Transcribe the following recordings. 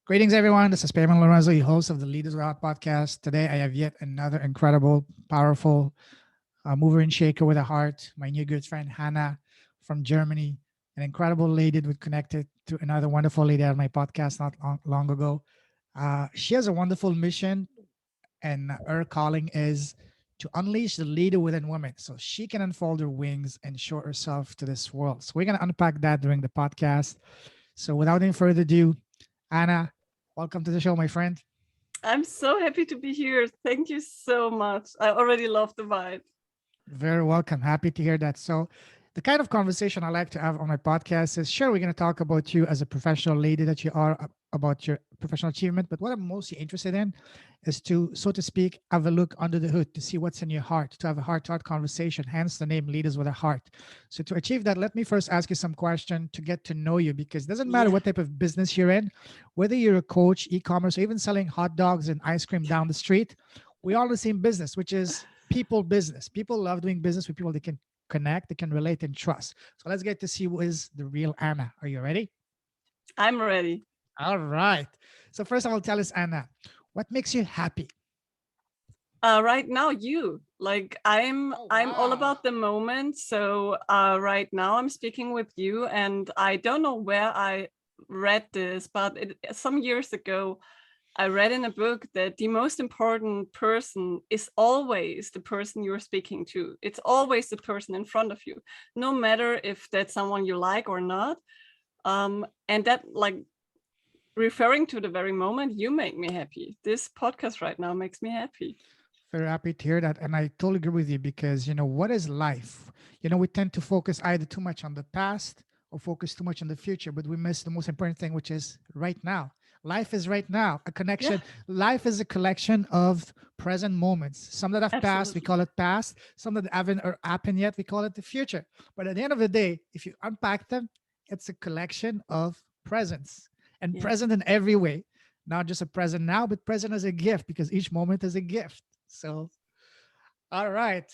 Greetings, everyone. This is Payman Lorenzo, your host of the Leaders Without podcast. Today, I have yet another incredible, powerful mover and shaker with a heart. My new good friend, Hanna from Germany, an incredible lady that connected to another wonderful lady on my podcast not long ago. She has a wonderful mission, and her calling is to unleash the leader within women so she can unfold her wings and show herself to this world. So, we're going to unpack that during the podcast. So, without any further ado, Anna, welcome to the show, my friend. I'm so happy to be here. Thank you so much. I already love the vibe. Very welcome. Happy to hear that. So, the kind of conversation I like to have on my podcast is sure, we're going to talk about you as a professional lady that you are, about your professional achievement. But what I'm mostly interested in is to, so to speak, have a look under the hood to see what's in your heart, to have a heart to heart conversation, hence the name Leaders with a Heart. So, to achieve that, let me first ask you some question to get to know you because it doesn't matter Yeah. what type of business you're in, whether you're a coach, e commerce, or even selling hot dogs and ice cream down the street, we all in the same business, which is people business. People love doing business with people they can connect, they can relate and trust. So let's get to see who is the real Anna. Are you ready? I'm ready. All right. So first of all, tell us, Anna, what makes you happy? Right now, I'm Oh I'm all wow. about the moment. So right now I'm speaking with you, and I don't know where I read this, but some years ago I read in a book that the most important person is always the person you're speaking to. It's always the person in front of you, no matter if that's someone you like or not. And that referring to the very moment, you make me happy. This podcast right now makes me happy. Very happy to hear that. And I totally agree with you because, what is life? We tend to focus either too much on the past or focus too much on the future, but we miss the most important thing, which is right now. Life is right now, a Yeah, connection. Life is a collection of present moments. Some that have passed, we absolutely. call it past. Some that haven't or happened yet, we call it the future. But at the end of the day, if you unpack them, it's a collection of presents and Yeah, present in every way. Not just a present now, but present as a gift because each moment is a gift. So, all right.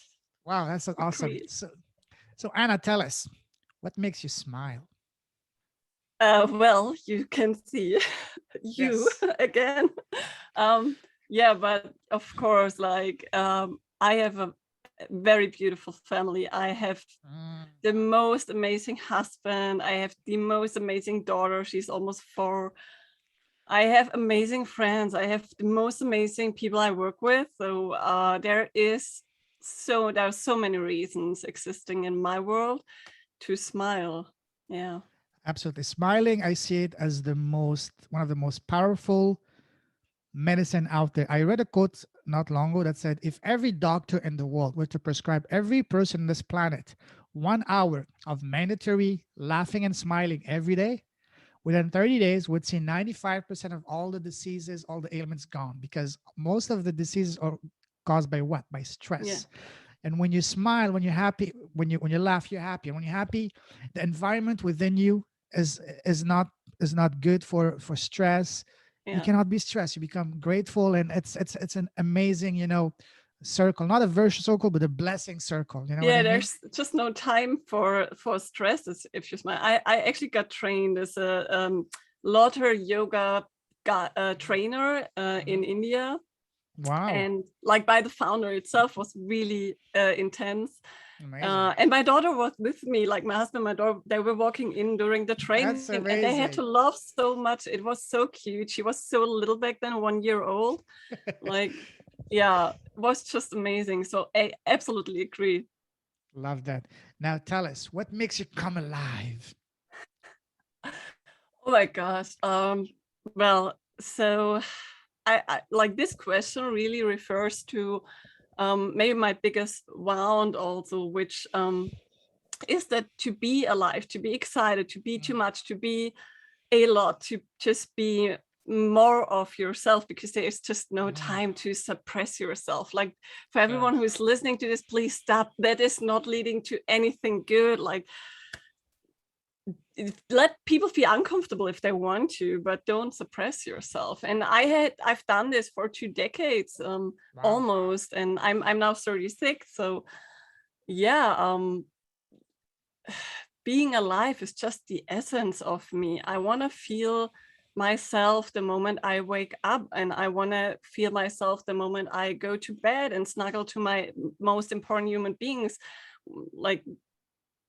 Wow, that's awesome. agreed. So Anna, tell us what makes you smile? Well, you can see you Yes. again. Um, yeah, but of course, I have a very beautiful family. I have Mm, the most amazing husband. I have the most amazing daughter. She's almost 4. I have amazing friends. I have the most amazing people I work with. So there are so many reasons existing in my world to smile. Yeah. absolutely. Smiling, I see it as one of the most powerful medicine out there. I read a quote not long ago that said, if every doctor in the world were to prescribe every person on this planet 1 hour of mandatory laughing and smiling every day, within 30 days, we'd see 95% of all the diseases, all the ailments gone because most of the diseases are caused by what? By Yeah. stress. And when you smile, when you're happy, when you laugh, you're happy. And when you're happy, the environment within you is is not is not good for stress. You Yeah. cannot be stressed. You become grateful, and it's an amazing circle, not a virtuous circle, but a blessing circle. You know what Yeah, I mean? there's just no time for stress if you smile. I actually got trained as a laughter yoga trainer in Mhm. India, Wow, and like by the founder itself was really intense. amazing! And my daughter was with me, like my husband, my daughter, they were walking in during the That's training and they had to amazing. laugh so much. It was so cute. She was so little back then, 1 year old. Like, yeah, it was just amazing. So I absolutely agree. Love that. Now tell us what makes you come alive. Oh my gosh. Well, so I like this question really refers to maybe my biggest wound also, which is that to be alive, to be excited, to be too Mm, much, to be a lot, to just be more of yourself, because there is just no mm, time to suppress yourself. Like, for everyone correct. who is listening to this, please stop. That is not leading to anything good. Like, let people feel uncomfortable if they want to, but don't suppress yourself. And I've done this for 2 decades, Wow. almost, and I'm now 36. So yeah, being alive is just the essence of me. I want to feel myself the moment I wake up, and I want to feel myself the moment I go to bed and snuggle to my most important human beings. Like,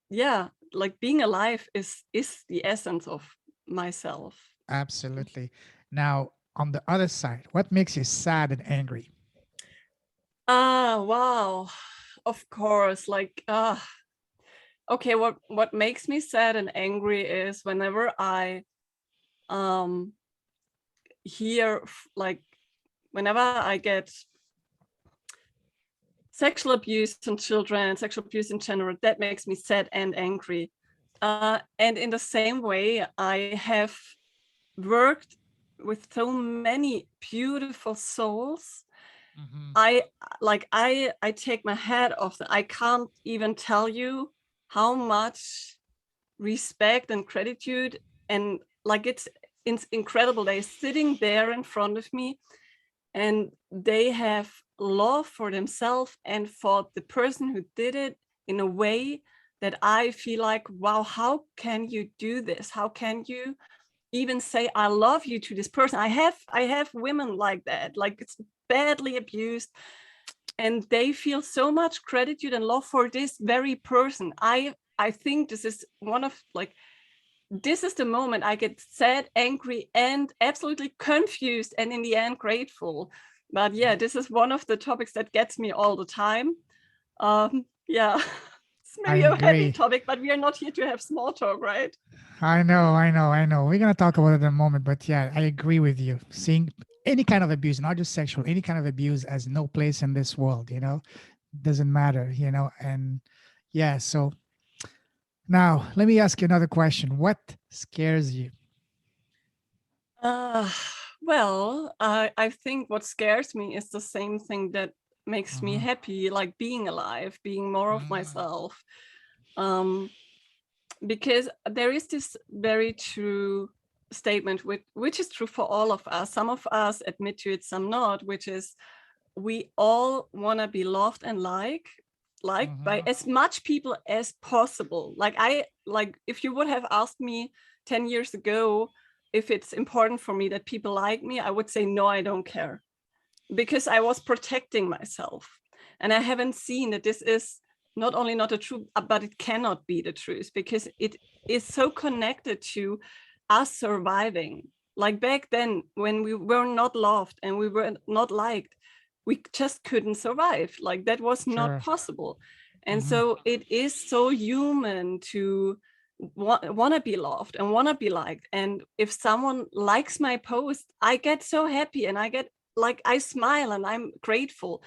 yeah, like being alive is the essence of myself. Absolutely. Now, on the other side, what makes you sad and angry? Ah, wow. Of course, like okay, what makes me sad and angry is whenever I um hear like whenever I get sexual abuse on children, sexual abuse in general, that makes me sad and angry. And in the same way, I have worked with so many beautiful souls. Hmm. I I take my head off. I can't even tell you how much respect and gratitude, and like it's incredible. They're sitting there in front of me, and they have love for themselves and for the person who did it in a way that I feel like, wow, how can you do this? How can you even say I love you to this person? I have women like that, like it's badly abused, and they feel so much gratitude and love for this very person. I think this is one of like this is the moment I get sad, angry, and absolutely confused, and in the end, grateful. But yeah, this is one of the topics that gets me all the time. Yeah, it's I maybe a heavy agree. topic, but we are not here to have small talk, right? I know. We're gonna talk about it in a moment, but yeah, I agree with you. Seeing any kind of abuse, not just sexual, any kind of abuse has no place in this world, doesn't matter, and yeah, so now let me ask you another question. What scares you? Uh, well, I think what scares me is the same thing that makes me Hmm. happy, like being alive, being more of Mm. myself. Um, because there is this very true statement which is true for all of us. Some of us admit to it, some not, which is we all want to be loved and liked by Mhm. as much people as possible. Like if you would have asked me 10 years ago if it's important for me that people like me, I would say no, I don't care, because I was protecting myself. And I haven't seen that this is not only not the truth, but it cannot be the truth, because it is so connected to us surviving. Like back then, when we were not loved and we were not liked, we just couldn't survive. Like that was not Sure. possible. And Hmm. so it is so human to want to be loved and want to be liked. And if someone likes my post, I get so happy, and I get like I smile and I'm grateful.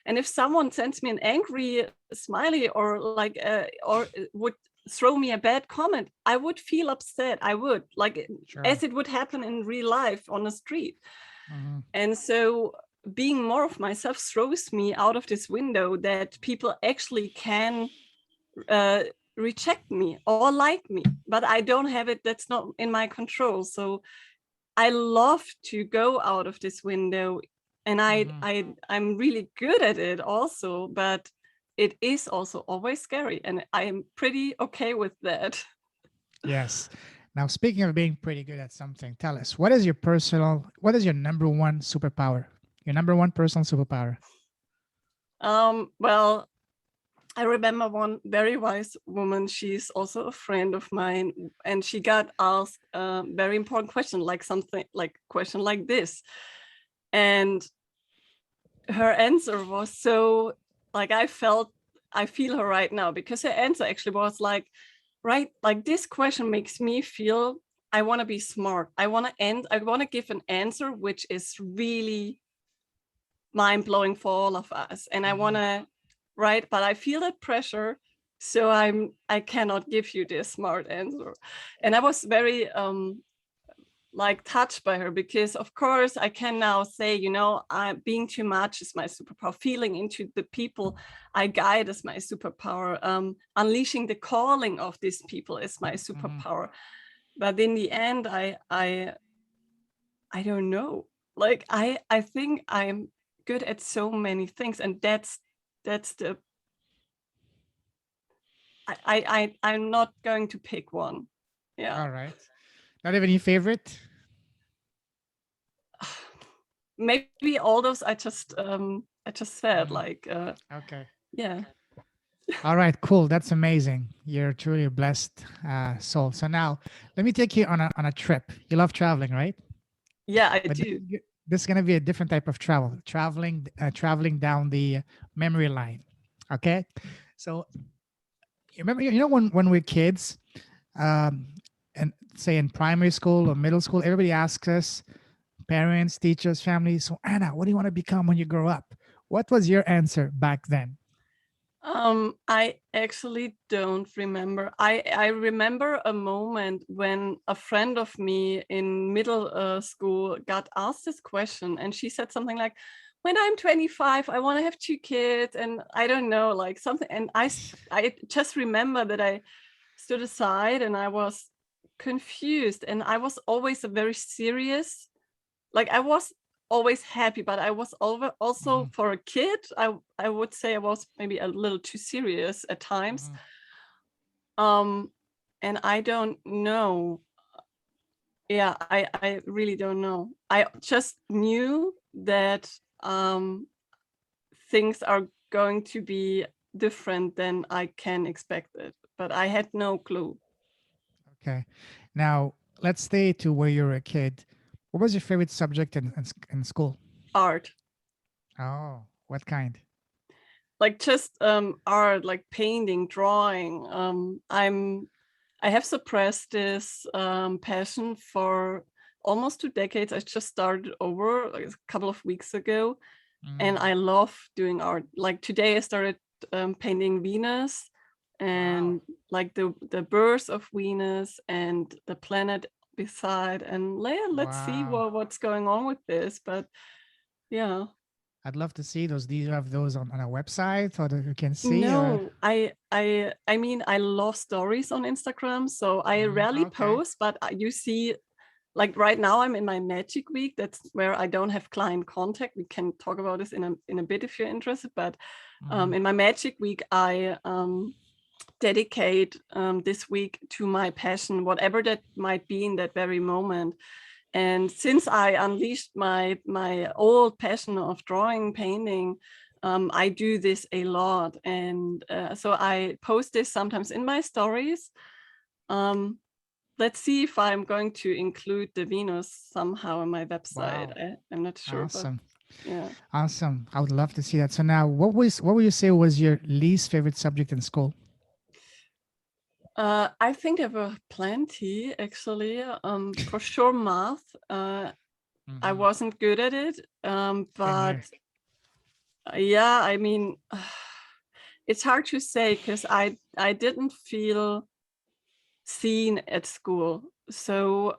And if someone sends me an angry smiley, or like or would throw me a bad comment, I would feel upset. I would, like, Sure. as it would happen in real life on the street. Hmm. And so being more of myself throws me out of this window that people actually can uh, reject me or like me, but I don't have it. That's not in my control. So I love to go out of this window, and Hmm. I'm really good at it also, but it is also always scary, and I'm pretty okay with that. Yes. Now, speaking of being pretty good at something, tell us what is your number one superpower? Your number one personal superpower. Well, I remember one very wise woman. She's also a friend of mine, and she got asked a very important question, like something like question like this, and her answer was so like I feel her right now, because her answer actually was like, right, like this question makes me feel I want to be smart. I want to give an answer which is really mind blowing for all of us. And I want Hmm. to, right, but I feel that pressure. So I cannot give you this smart answer. And I was very like touched by her, because of course I can now say, being too much is my superpower, feeling into the people I guide is my superpower, unleashing the calling of these people is my Hmm. superpower. But in the end, I don't know. Like I think I'm good at so many things, and that's the I'm not going to pick one. Yeah. All right. Not even your favorite? maybe all those I just said, Mhm. like Okay. yeah. All right, cool. That's amazing. You're truly a blessed soul. So now, let me take you on a trip. You love traveling, right? Yeah, I But do. this is gonna be a different type of travel. Traveling down the memory line. Okay. So you remember, when we're kids, um, and say in primary school or middle school, everybody asks us, parents, teachers, families. So Anna, what do you want to become when you grow up? What was your answer back then? I actually don't remember. I remember a moment when a friend of me in middle school got asked this question, and she said something like, "When I'm 25, I want to have 2 kids," and I don't know, like something. And I just remember that I stood aside and I was confused, and I was always a very serious, like I was always happy, but I was also Hmm. for a kid, I would say I was maybe a little too serious at times. Hmm. Um, and I don't know. Yeah, I really don't know. I just knew that things are going to be different than I can expect it, but I had no clue. Okay. Now let's stay to where you were a kid. What was your favorite subject in school? Art. Oh, what kind? Like just art, like painting, drawing. I have suppressed this passion for almost 2 decades. I just started over like a couple of weeks ago, and Mm, I love doing art. Like today I started painting Venus, wow. and like the birth of Venus and the planet beside, and let's see Wow. what's going on with this. But yeah. I'd love to see those. Do you have those on a website or that you can see or? No, I mean, I love stories on Instagram, so I rarely Okay. post, but you see, like right now I'm in my magic week. That's where I don't have client contact. We can talk about this in a bit if you're interested, but Hmm. in my magic week, I dedicate this week to my passion, whatever that might be in that very moment. And since I unleashed my old passion of drawing, painting, I do this a lot, and so I post this sometimes in my stories. Um, let's see if I'm going to include the Venus somehow on my website. Wow. I'm not sure, but Awesome. yeah. Awesome. I would love to see that. So now, what would you say was your least favorite subject in school? I think there were plenty actually. For sure, math. I Hmm. wasn't good at it, Same but here. yeah, I mean, it's hard to say because I didn't feel seen at school. So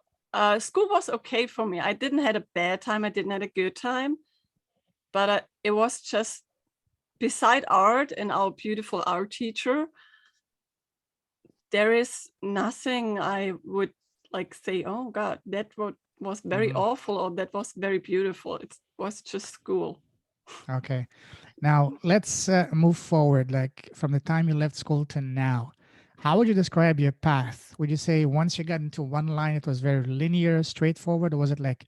school was okay for me. I didn't had a bad time. I didn't had a good time, but it was just beside art and our beautiful art teacher. There is nothing I would like say, oh God, that was very Hmm. awful or that was very beautiful. It was just school. Okay. Now let's move forward. Like from the time you left school to now, how would you describe your path? Would you say once you got into one line, it was very linear, straightforward, or was it like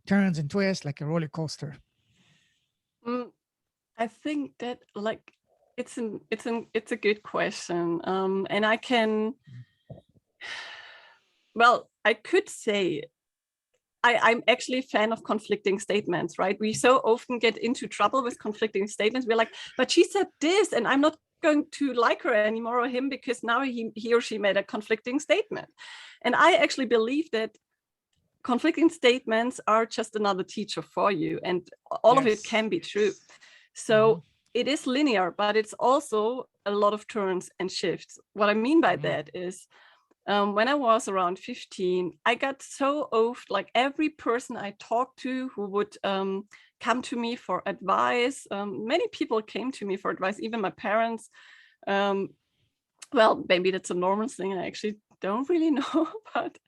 turns and twists, like a roller coaster? Mm, I think that like it's a good question. And I can, well, I could say I'm actually a fan of conflicting statements, right? We so often get into trouble with conflicting statements. We're like, but she said this, and I'm not going to like her anymore or him because now he or she made a conflicting statement. And I actually believe that conflicting statements are just another teacher for you, and all of it Yes. can be true. Hmm. So it is linear, but it's also a lot of turns and shifts. What I mean by Hmm. that is when I was around 15, I got so off, like every person I talked to who would come to me for advice. Many people came to me for advice, even my parents. Um, well, maybe that's a normal thing. I actually don't really know, but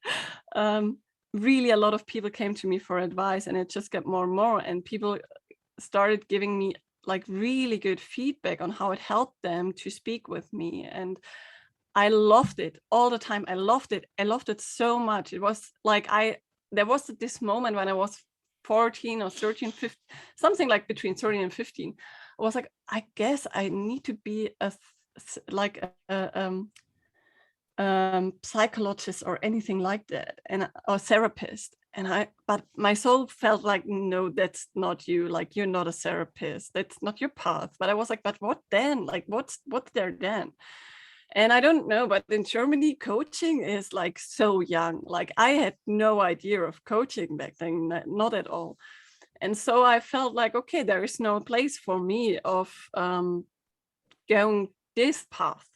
um, really a lot of people came to me for advice, and it just got more and more. And people started giving me like really good feedback on how it helped them to speak with me. And I loved it all the time. I loved it. I loved it so much. It was like there was this moment when I was 14 or 13, 15, something like between 13 and 15, I was like, I guess I need to be like a psychologist or anything like that, and or therapist. But my soul felt like, no, that's not you. Like, you're not a therapist. That's not your path. But I was like, but what then? Like, what's there then? And I don't know, but in Germany, coaching is like so young. Like, I had no idea of coaching back then, not at all. And so I felt like, okay, there is no place for me of going this path.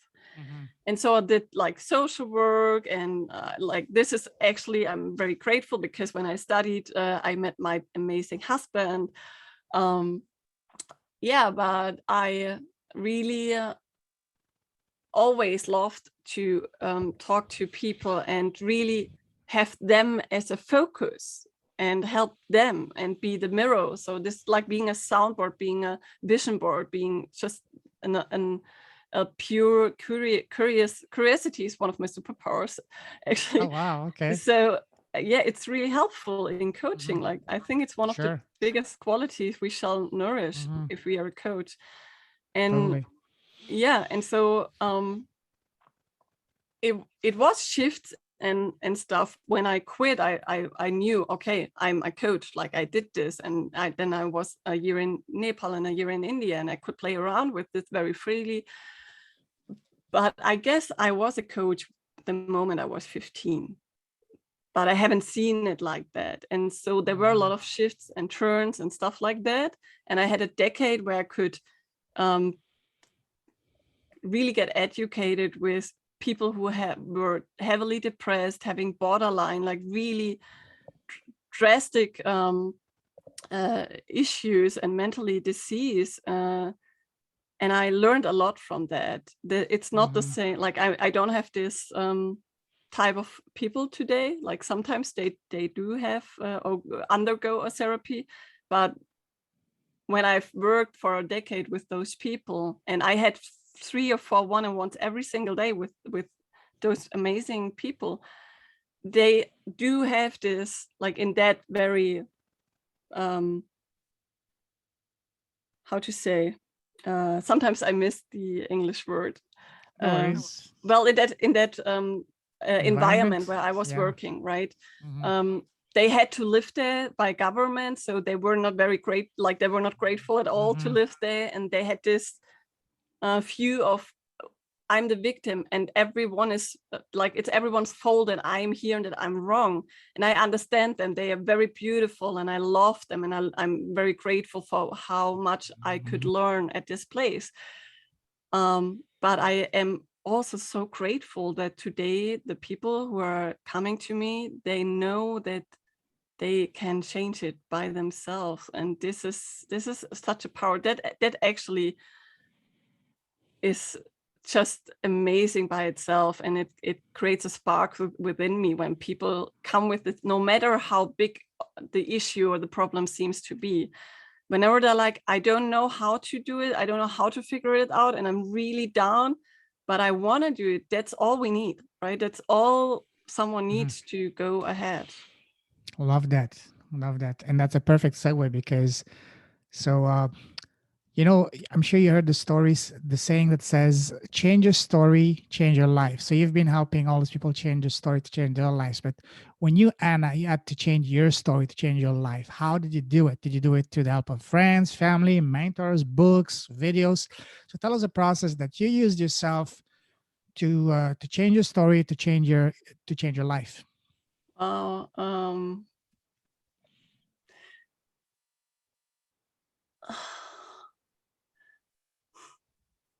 And so I did like social work, and like, this is actually, I'm very grateful, because when I studied, I met my amazing husband. Yeah, but I really always loved to talk to people and really have them as a focus and help them and be the mirror. So this, like being a soundboard, being a vision board, being just a pure curiosity is one of my superpowers, actually. Oh, wow. Okay. So yeah, it's really helpful in coaching. Like, I think it's one of the biggest qualities we shall nourish if we are a coach. And Totally. yeah, and so it was shifts and stuff. When I quit, I knew, okay, I'm a coach. Like, I did this, and then I was a year in Nepal and a year in India, and I could play around with this very freely. But I guess I was a coach the moment I was 15, but I haven't seen it like that. And so there were a lot of shifts and turns and stuff like that. And I had a decade where I could really get educated with people who were heavily depressed, having borderline, like really drastic issues and mentally disease. And I learned a lot from that. It's not the same. Like, I don't have this type of people today. Like, sometimes they do have or undergo a therapy, but when I've worked for a decade with those people, and I had 3 or 4 one-on-ones every single day with those amazing people, they do have this, like, in that very how to say, sometimes I miss the English word. Well, in that environment where I was working, right? They had to live there by government, so they were not very great. Like, they were not grateful at all to live there, and they had this view of, I'm the victim, and everyone is like, it's everyone's fault, and I'm here and that I'm wrong. And I understand them. They are very beautiful, and I love them, and I'm very grateful for how much I could learn at this place. But I am also so grateful that today the people who are coming to me, they know that they can change it by themselves. And this is such a power that actually is just amazing by itself. And it creates a spark within me when people come with it, no matter how big the issue or the problem seems to be. Whenever they're like, I don't know how to do it, I don't know how to figure it out, and I'm really down, but I want to do it. That's all we need, right? That's all someone needs to go ahead. Love that. Love that. And that's a perfect segue because, so, I'm sure you heard the stories, the saying that says, change your story, change your life. So you've been helping all these people change their story to change their lives. But when you, Anna, you had to change your story to change your life, how did you do it? Did you do it through the help of friends, family, mentors, books, videos? So tell us a process that you used yourself to change your story, to change your life.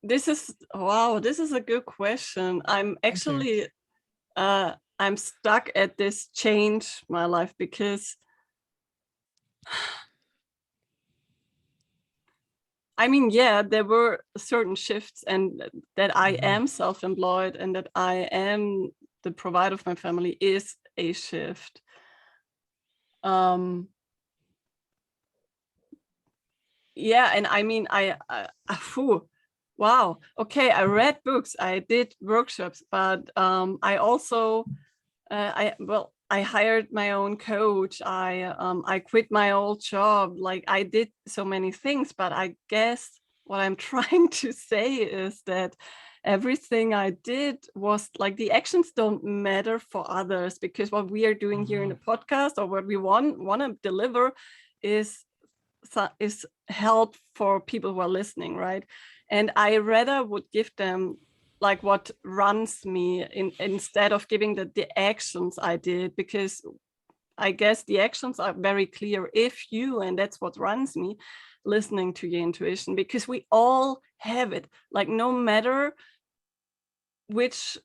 This is a good question. I'm actually I'm stuck at this change my life because I mean, yeah, there were certain shifts, and that I am self-employed and that I am the provider of my family is a shift. Yeah, and I mean, wow. Okay, I read books, I did workshops, but I also, I hired my own coach. I quit my old job. Like I did so many things, but I guess what I'm trying to say is that everything I did was like the actions don't matter for others, because what we are doing here in the podcast, or what we want to deliver is help for people who are listening, right? And I rather would give them like what runs me instead of giving the actions I did, because I guess the actions are very clear if you, and that's what runs me, listening to your intuition, because we all have it, like no matter which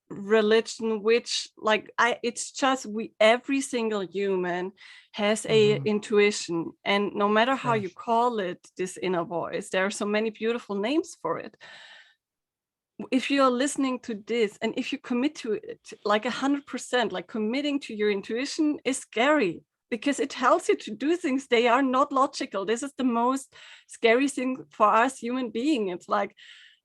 religion, which like it's just every single human has a intuition, and no matter how you call it, this inner voice, there are so many beautiful names for it. If you're listening to this and if you commit to it like 100%, like committing to your intuition is scary, because it tells you to do things they are not logical. This is the most scary thing for us human being. It's like,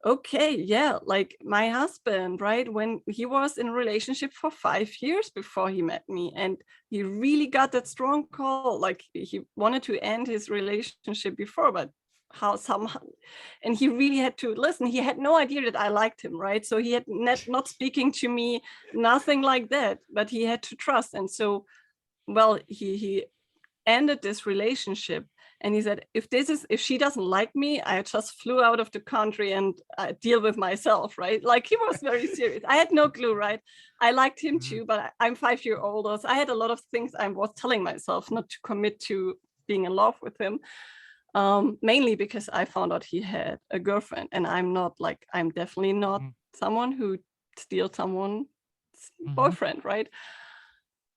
okay, yeah, like my husband, right? When he was in a relationship for 5 years before he met me, and he really got that strong call, like he wanted to end his relationship before, but how somehow, and he really had to listen. He had no idea that I liked him, right? So he had not speaking to me, nothing like that, but he had to trust. And so, well, he ended this relationship, and he said, if she doesn't like me, I just flew out of the country and deal with myself, right? Like he was very serious. I had no clue, right? I liked him too, but I'm 5 years older, so I had a lot of things I was telling myself not to commit to being in love with him, mainly because I found out he had a girlfriend, and I'm definitely not someone who steals someone's boyfriend, right?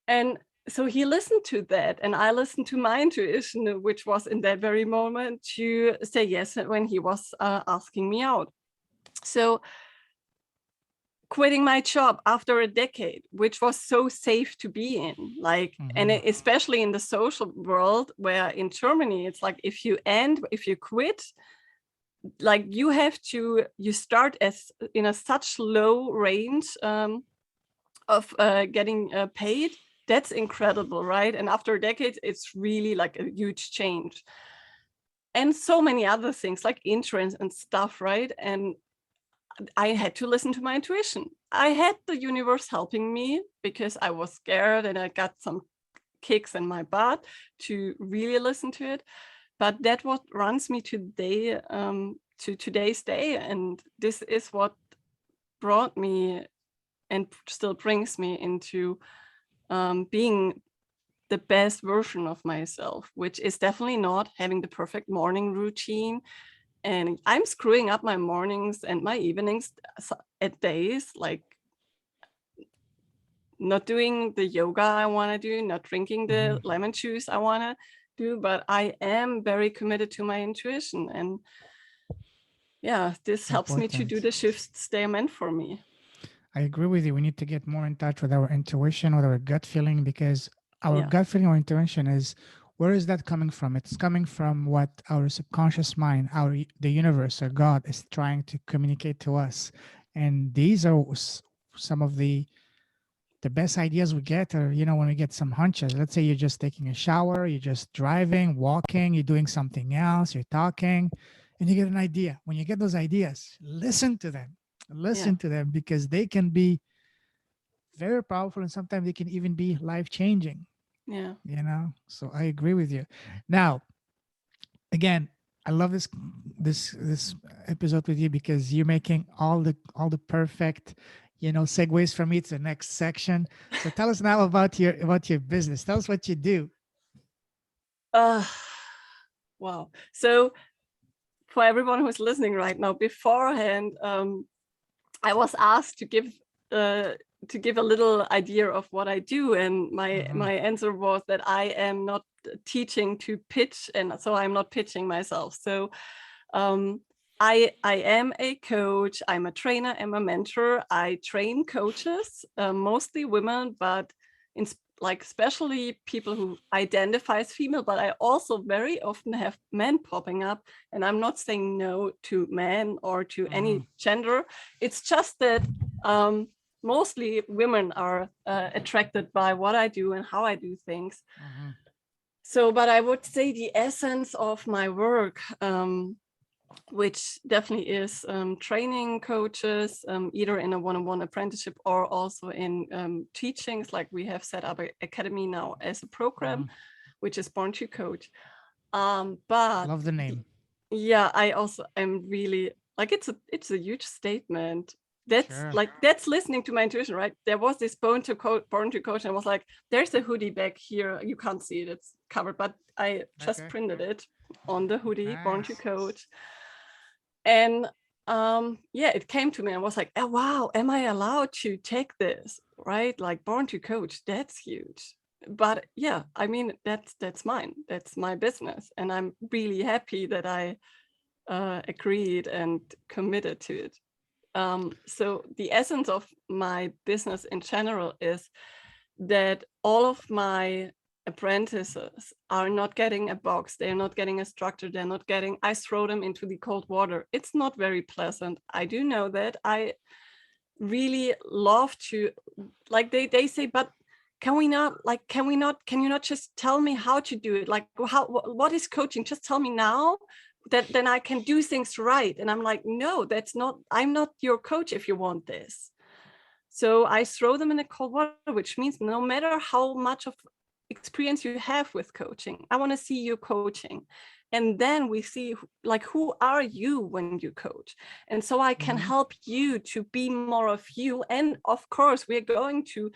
And so he listened to that, and I listened to my intuition, which was in that very moment to say yes when he was asking me out. So quitting my job after a decade, which was so safe to be in, like, and especially in the social world, where in Germany, it's like, if you quit, like you start as in a such low range of getting paid. That's incredible, right? And after decades, it's really like a huge change. And so many other things like insurance and stuff, right? And I had to listen to my intuition. I had the universe helping me because I was scared, and I got some kicks in my butt to really listen to it. But that's what runs me today, to today's day. And this is what brought me and still brings me into being the best version of myself, which is definitely not having the perfect morning routine. And I'm screwing up my mornings and my evenings at days, like not doing the yoga I want to do, not drinking the lemon juice I want to do, but I am very committed to my intuition. And yeah, this helps me to do the shifts they are meant for me. I agree with you. We need to get more in touch with our intuition, with our gut feeling, because our gut feeling or intuition is, where is that coming from? It's coming from what our subconscious mind, the universe or God is trying to communicate to us. And these are some of the best ideas we get are, when we get some hunches. Let's say you're just taking a shower, you're just driving, walking, you're doing something else, you're talking, and you get an idea. When you get those ideas, listen to them. Listen to them, because they can be very powerful, and sometimes they can even be life changing. Yeah. So I agree with you. Now, again, I love this episode with you, because you're making all the perfect segues for me to the next section. So tell us now about your business. Tell us what you do. Wow. So for everyone who's listening right now, beforehand, I was asked to give a little idea of what I do, and my answer was that I am not teaching to pitch, and so I'm not pitching myself. So I am a coach, I'm a trainer, I'm a mentor. I train coaches, mostly women, but like especially people who identify as female, but I also very often have men popping up, and I'm not saying no to men or to any gender. It's just that mostly women are attracted by what I do and how I do things. Mm-hmm. So, but I would say the essence of my work, which definitely is training coaches, either in a one-on-one apprenticeship or also in teachings. Like we have set up an academy now as a program, Mm-hmm. which is Born to Coach. But Love the name. yeah, I also am really like, it's a huge statement. Sure. That's listening to my intuition, right? There was this Born to Coach, and I was like, there's a hoodie back here. You can't see it, it's covered, but I just Okay. printed it on the hoodie, Born to Nice. Coach. And yeah, it came to me and was like, oh, wow, am I allowed to take this? Right? Like Born to Coach, that's huge. But yeah, I mean, that's mine. That's my business. And I'm really happy that I agreed and committed to it. So the essence of my business in general is that all of my apprentices are not getting a box, they're not getting a structure, they're not getting, I throw them into the cold water. It's not very pleasant. I do know that. I really love to, like they say, but can you not just tell me how to do it? Like, what is coaching? Just tell me now, that then I can do things right. And I'm like, no, I'm not your coach if you want this. So I throw them in the cold water, which means no matter how much of experience you have with coaching, I want to see you coaching. And then we see, like, who are you when you coach? And so I can Mm-hmm. help you to be more of you. And of course, we're going to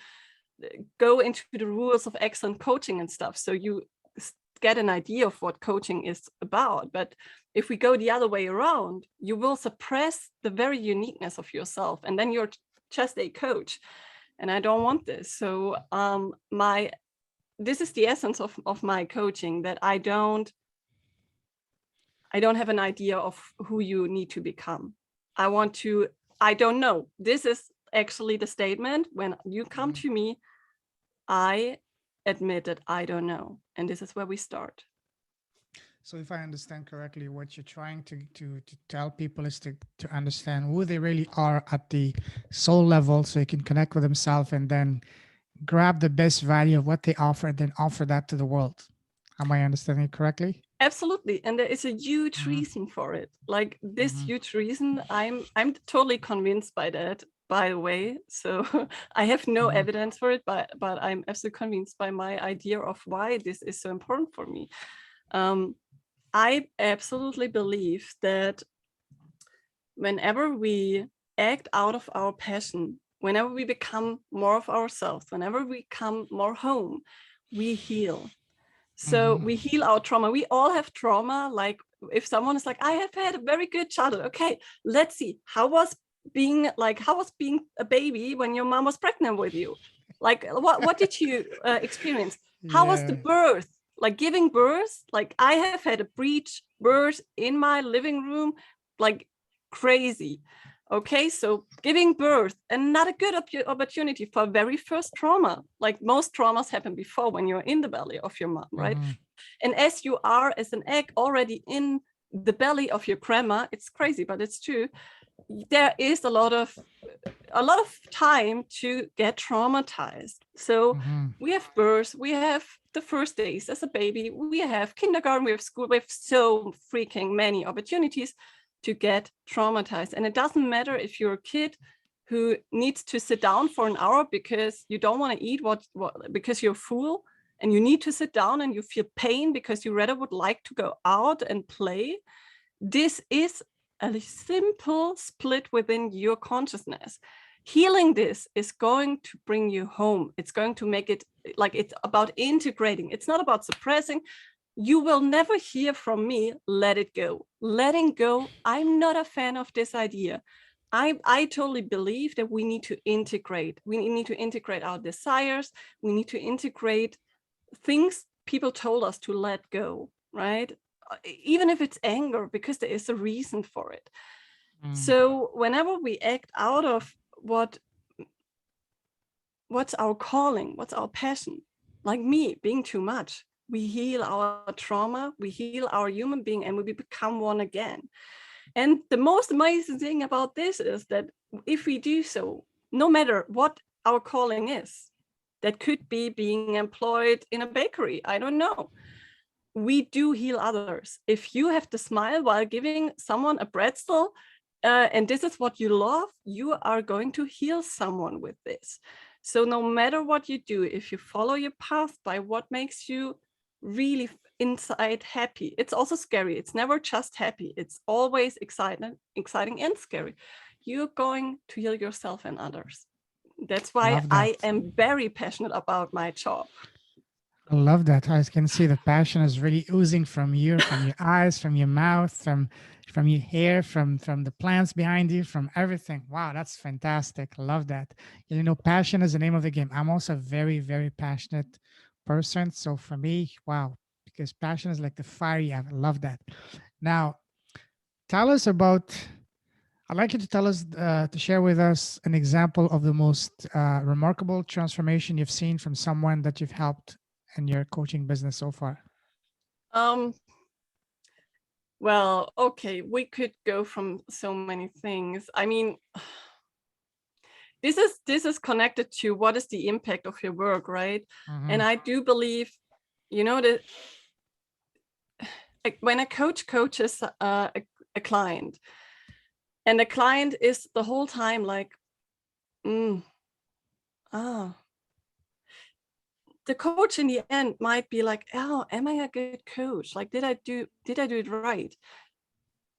go into the rules of excellent coaching and stuff. So you get an idea of what coaching is about. But if we go the other way around, you will suppress the very uniqueness of yourself. And then you're just a coach. And I don't want this. So this is the essence of my coaching, that I don't have an idea of who you need to become. I don't know. This is actually the statement. When you come to me, I admit that I don't know. And this is where we start. So if I understand correctly, what you're trying to tell people is to understand who they really are at the soul level, so you can connect with themselves and then grab the best value of what they offer and then offer that to the world. Am I understanding it correctly? Absolutely. And there is a huge Mm-hmm. reason for it. Like this Mm-hmm. huge reason, I'm totally convinced by that, by the way. So I have no Mm-hmm. evidence for it, but I'm absolutely convinced by my idea of why this is so important for me. I absolutely believe that whenever we act out of our passion, whenever we become more of ourselves, whenever we come more home, we heal. So Mm-hmm. we heal our trauma. We all have trauma. Like if someone is like, I have had a very good childhood. Okay, let's see. How was being a baby when your mom was pregnant with you? Like what did you experience? How was the Yeah. birth? Like giving birth? Like I have had a breech birth in my living room, like crazy. Okay, so giving birth, and not a good opportunity for very first trauma. Like most traumas happen before, when you're in the belly of your mom, right? Mm-hmm. And as you are as an egg already in the belly of your grandma, it's crazy, but it's true. There is a lot of time to get traumatized. So Mm-hmm. we have birth, we have the first days as a baby, we have kindergarten, we have school, we have so freaking many opportunities to get traumatized. And it doesn't matter if you're a kid who needs to sit down for an hour because you don't want to eat because you're full, and you need to sit down and you feel pain because you rather would like to go out and play. This is a simple split within your consciousness. Healing this is going to bring you home. It's going to make it, like, it's about integrating. It's not about suppressing. You will never hear from me, let it go. Letting go, I'm not a fan of this idea. I totally believe that we need to integrate. We need to integrate our desires. We need to integrate things people told us to let go, right? Even if it's anger, because there is a reason for it. So whenever we act out of what's our calling, what's our passion, like me being too much, we heal our trauma, we heal our human being, and we become one again. And the most amazing thing about this is that if we do so, no matter what our calling is. That could be being employed in a bakery. I don't know. We do heal others. If you have to smile while giving someone a pretzel, and this is what you love, you are going to heal someone with this. So no matter what you do, if you follow your path by what makes you really inside happy, it's also scary. It's never just happy. It's always exciting and scary. You're going to heal yourself and others. That's why Love I that. am very passionate about my job. I love that. I can see the passion is really oozing from your eyes, from your mouth, from your hair, from the plants behind you, from everything. Wow, that's fantastic. Love that. You know, passion is the name of the game. I'm also a very, very passionate person. So for me, wow, because passion is like the fire you have. I love that. Now, tell us about. I'd like you to tell us, to share with us an example of the most remarkable transformation you've seen from someone that you've helped in your coaching business so far. Um, well, okay, we could go from so many things. I mean, this is connected to what is the impact of your work, right? Mm-hmm. And I do believe, you know, that when a coach coaches a client, and the client is the whole time like, ah, the coach in the end might be like, oh, am I a good coach? Like, did I do it right?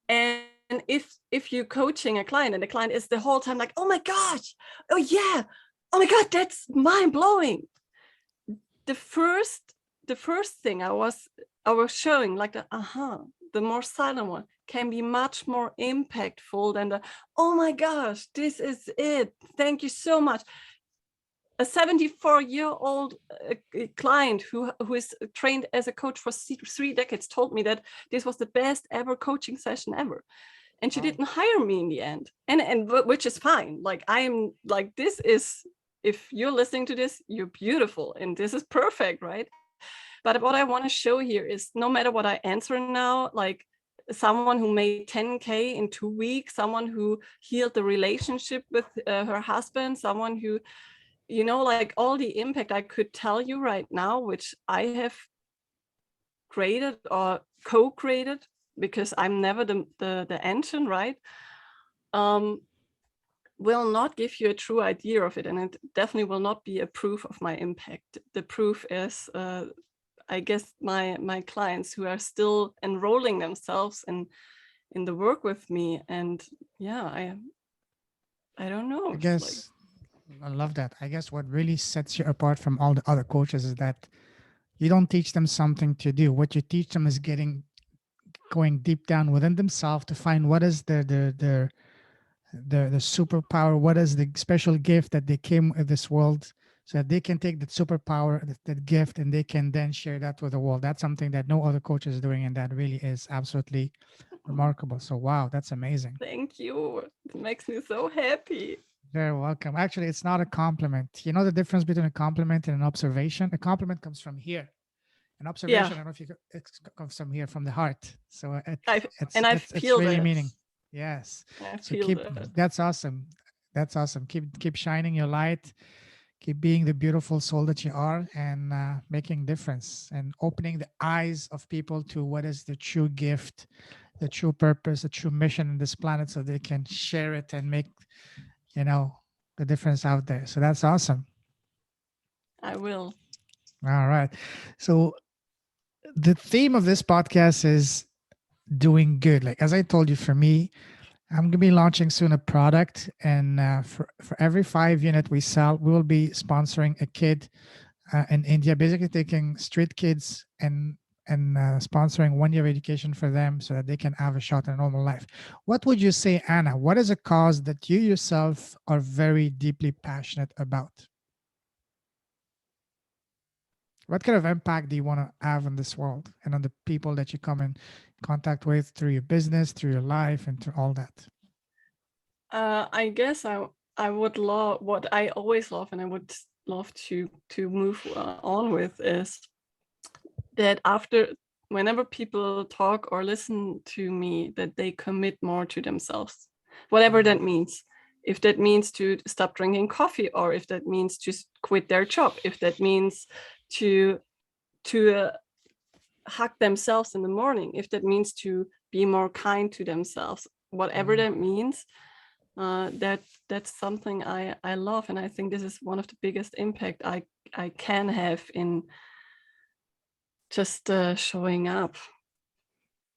And if you're coaching a client and the client is the whole time like, oh my gosh, oh yeah, oh my god, that's mind blowing. The first thing I was showing, like the more silent one can be much more impactful than the, oh my gosh, this is it, thank you so much. A 74-year-old client who is trained as a coach for 3 decades told me that this was the best ever coaching session ever. And she didn't hire me in the end, and which is fine. Like, I am like, this is, if you're listening to this, you're beautiful and this is perfect, right? But what I want to show here is, no matter what I answer now, like someone who made 10K in 2 weeks, someone who healed the relationship with her husband, someone who, you know, like all the impact I could tell you right now, which I have created or co-created, because I'm never the engine, right? Will not give you a true idea of it, and it definitely will not be a proof of my impact. The proof is, I guess, my clients who are still enrolling themselves in the work with me. And yeah, I don't know. I It's like, guess I love that. I guess what really sets you apart from all the other coaches is that you don't teach them something to do. What you teach them is going deep down within themselves to find what is the superpower, what is the special gift that they came in this world, so that they can take that superpower, that gift, and they can then share that with the world. That's something that no other coach is doing, and that really is absolutely remarkable. So wow, that's amazing. thank you. It makes me so happy. Very welcome. Actually, it's not a compliment. You know the difference between a compliment and an observation? A compliment comes from here. An Yeah, observation, I don't know if it comes from here, from the heart. So I and I it's feel really that. meaning. Yes. I So feel keep, that. that's awesome. That's awesome. Keep shining your light. Keep being the beautiful soul that you are, and making difference and opening the eyes of people to what is the true gift, the true purpose, the true mission in this planet, so they can share it and make, you know, the difference out there. So that's awesome. I will. All right. So the theme of this podcast is doing good. Like, as I told you, for me, I'm gonna be launching soon a product, and for every 5 unit we sell, we will be sponsoring a kid in India, basically taking street kids and sponsoring 1 year education for them so that they can have a shot at a normal life. What would you say, Anna? What is a cause that you yourself are very deeply passionate about? What kind of impact do you want to have in this world and on the people that you come in contact with through your business, through your life, and through all that? I guess I would love, what I always love, and I would love to move on with, is that after, whenever people talk or listen to me, that they commit more to themselves, whatever that means. if that means to stop drinking coffee, or if that means to quit their job, if that means to hug themselves in the morning, if that means to be more kind to themselves, whatever that means, that's something I love. And I think this is one of the biggest impact I can have in just showing up.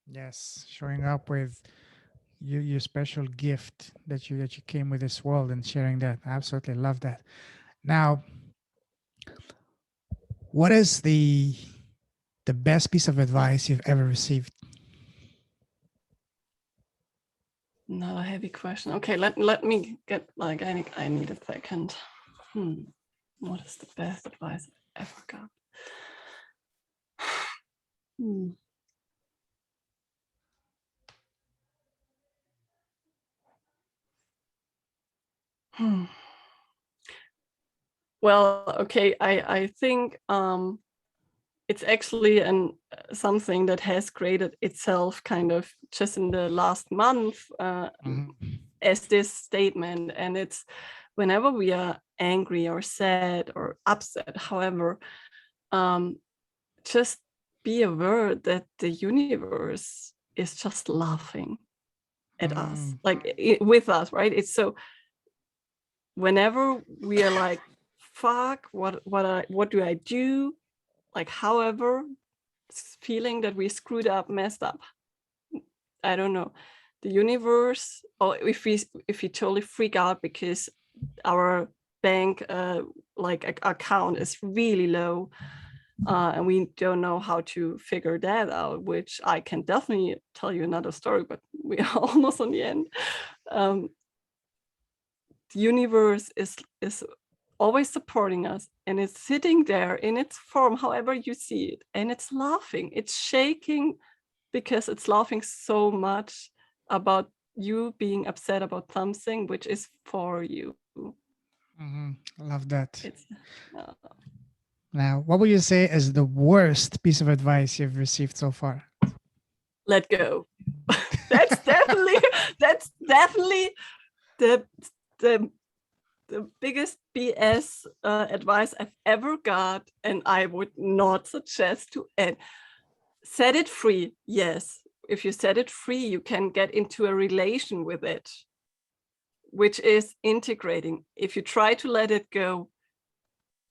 Yes, showing up with your special gift that you came with this world and sharing that. I absolutely love that. Now, what is the best piece of advice you've ever received? Another heavy question. Okay, let me get, like, I need a second. What is the best advice I ever got? Well, okay, I think it's actually something that has created itself kind of just in the last month as this statement. And it's whenever we are angry or sad or upset, however, just be aware that the universe is just laughing at us, like with us, right? It's so whenever we are like, fuck, what do I do? Like, however, feeling that we screwed up, messed up, I don't know, the universe, or if we totally freak out because our bank account is really low, and we don't know how to figure that out, which I can definitely tell you another story, but we are almost on the end. The universe is always supporting us, and it's sitting there in its form, however you see it, and it's laughing, it's shaking, because it's laughing so much about you being upset about something which is for you. I love that. It's Now, what would you say is the worst piece of advice you've received so far? let go. that's definitely the biggest BS advice I've ever got, and I would not suggest to end. Set it free. Yes, if you set it free, you can get into a relation with it, which is integrating. If you try to let it go,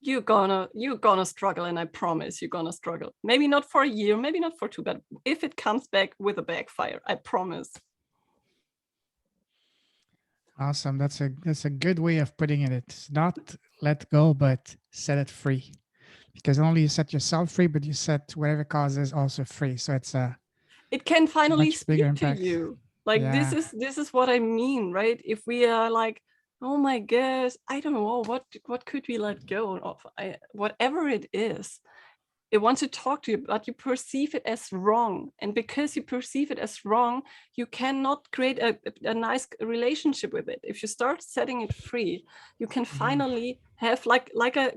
you're gonna struggle, and I promise you're gonna struggle. Maybe not for a year, maybe not for 2, but if it comes back with a backfire, I promise. Awesome. That's a good way of putting it. It's not let go, but set it free. Because not only you set yourself free, but you set whatever causes also free. So it can it's a finally much bigger speak to impact. you. Like, Yeah. this is what I mean, right? If we are like, oh my gosh, I don't know, what could we let go of? Whatever it is, it wants to talk to you, but you perceive it as wrong. And because you perceive it as wrong, you cannot create a nice relationship with it. If you start setting it free, you can finally have like a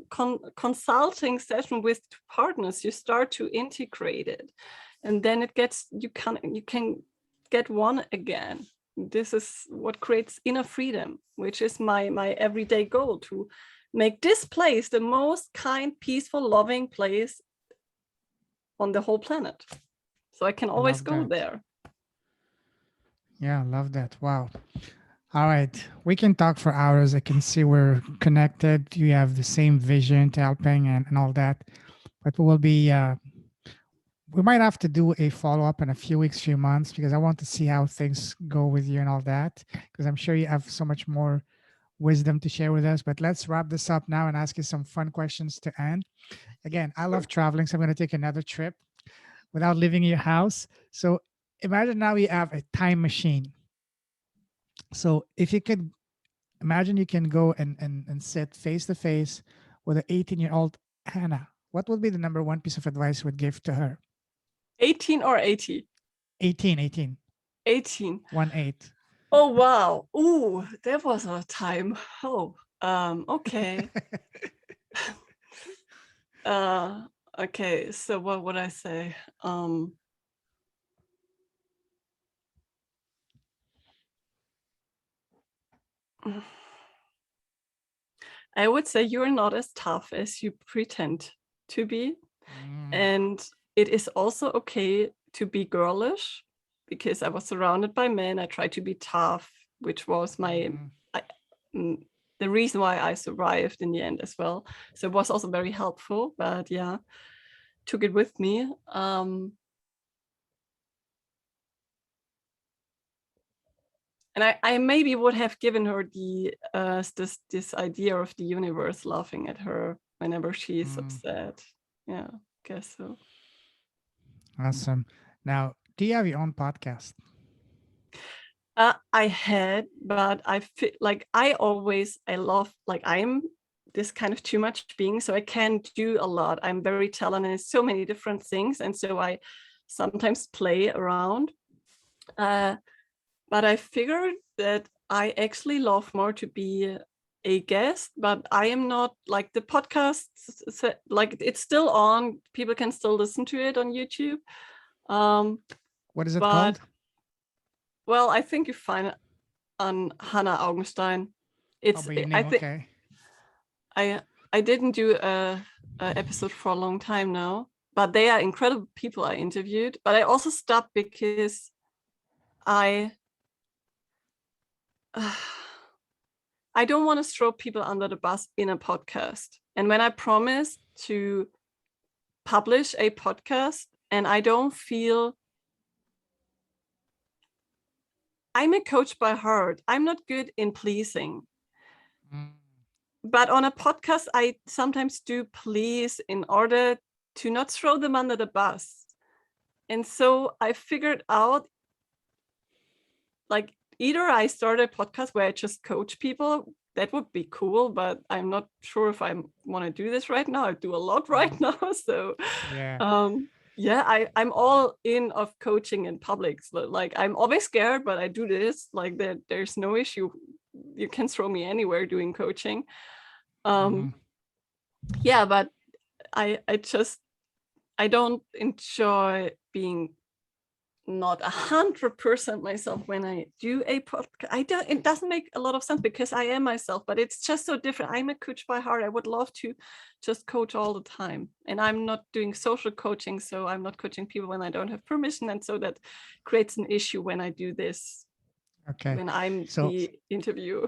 consulting session with partners. You start to integrate it, and then it gets, you can get one again. This is what creates inner freedom, which is my everyday goal, to make this place the most kind, peaceful, loving place on the whole planet, so I can always go there. Yeah, I love that. Wow. All right. We can talk for hours. I can see we're connected. You have the same vision to helping and all that. But we might have to do a follow up in a few weeks, few months, because I want to see how things go with you and all that. Because I'm sure you have so much more wisdom to share with us. But let's wrap this up now and ask you some fun questions to end. Again, I love traveling, so I'm going to take another trip without leaving your house. So imagine now you have a time machine. So if you could imagine, you can go and sit face to face with an 18-year-old Hannah, what would be the number one piece of advice you would give to her? 18 or 80? 18, 18. 18. 1-8. Oh wow. Ooh, there was a time. Oh, okay. Okay, so what would I say? I would say you're not as tough as you pretend to be. And it is also okay to be girlish, because I was surrounded by men. I tried to be tough, which was the reason why I survived in the end as well. So it was also very helpful, but yeah, took it with me. And I maybe would have given her this idea of the universe laughing at her whenever she's upset. Yeah, I guess so. Awesome. Now, do you have your own podcast? I had, but I feel like I love, like, I'm this kind of too much being, so I can do a lot. I'm very talented in so many different things, and so I sometimes play around. But I figured that I actually love more to be a guest, but I am not, like, the podcast, like, it's still on. People can still listen to it on YouTube. What is it called? Well, I think you find it on Hanna Augenstein. It's, by your I name, think, okay. I didn't do a episode for a long time now, but they are incredible people I interviewed. But I also stopped because I don't want to throw people under the bus in a podcast. And when I promise to publish a podcast and I don't feel, I'm a coach by heart. I'm not good in pleasing. But on a podcast, I sometimes do please in order to not throw them under the bus. And so I figured out, like, either I start a podcast where I just coach people. That would be cool, but I'm not sure if I want to do this right now. I do a lot right now. So I'm all in of coaching in public. So, like, I'm always scared, but I do this. Like, there's no issue. You can throw me anywhere doing coaching. Yeah, but I don't enjoy being not 100% myself when I do a podcast. It doesn't make a lot of sense because I am myself, but it's just so different. I'm a coach by heart. I would love to just coach all the time, and I'm not doing social coaching, so I'm not coaching people when I don't have permission, and so that creates an issue when I do this. Okay. When I'm the interview.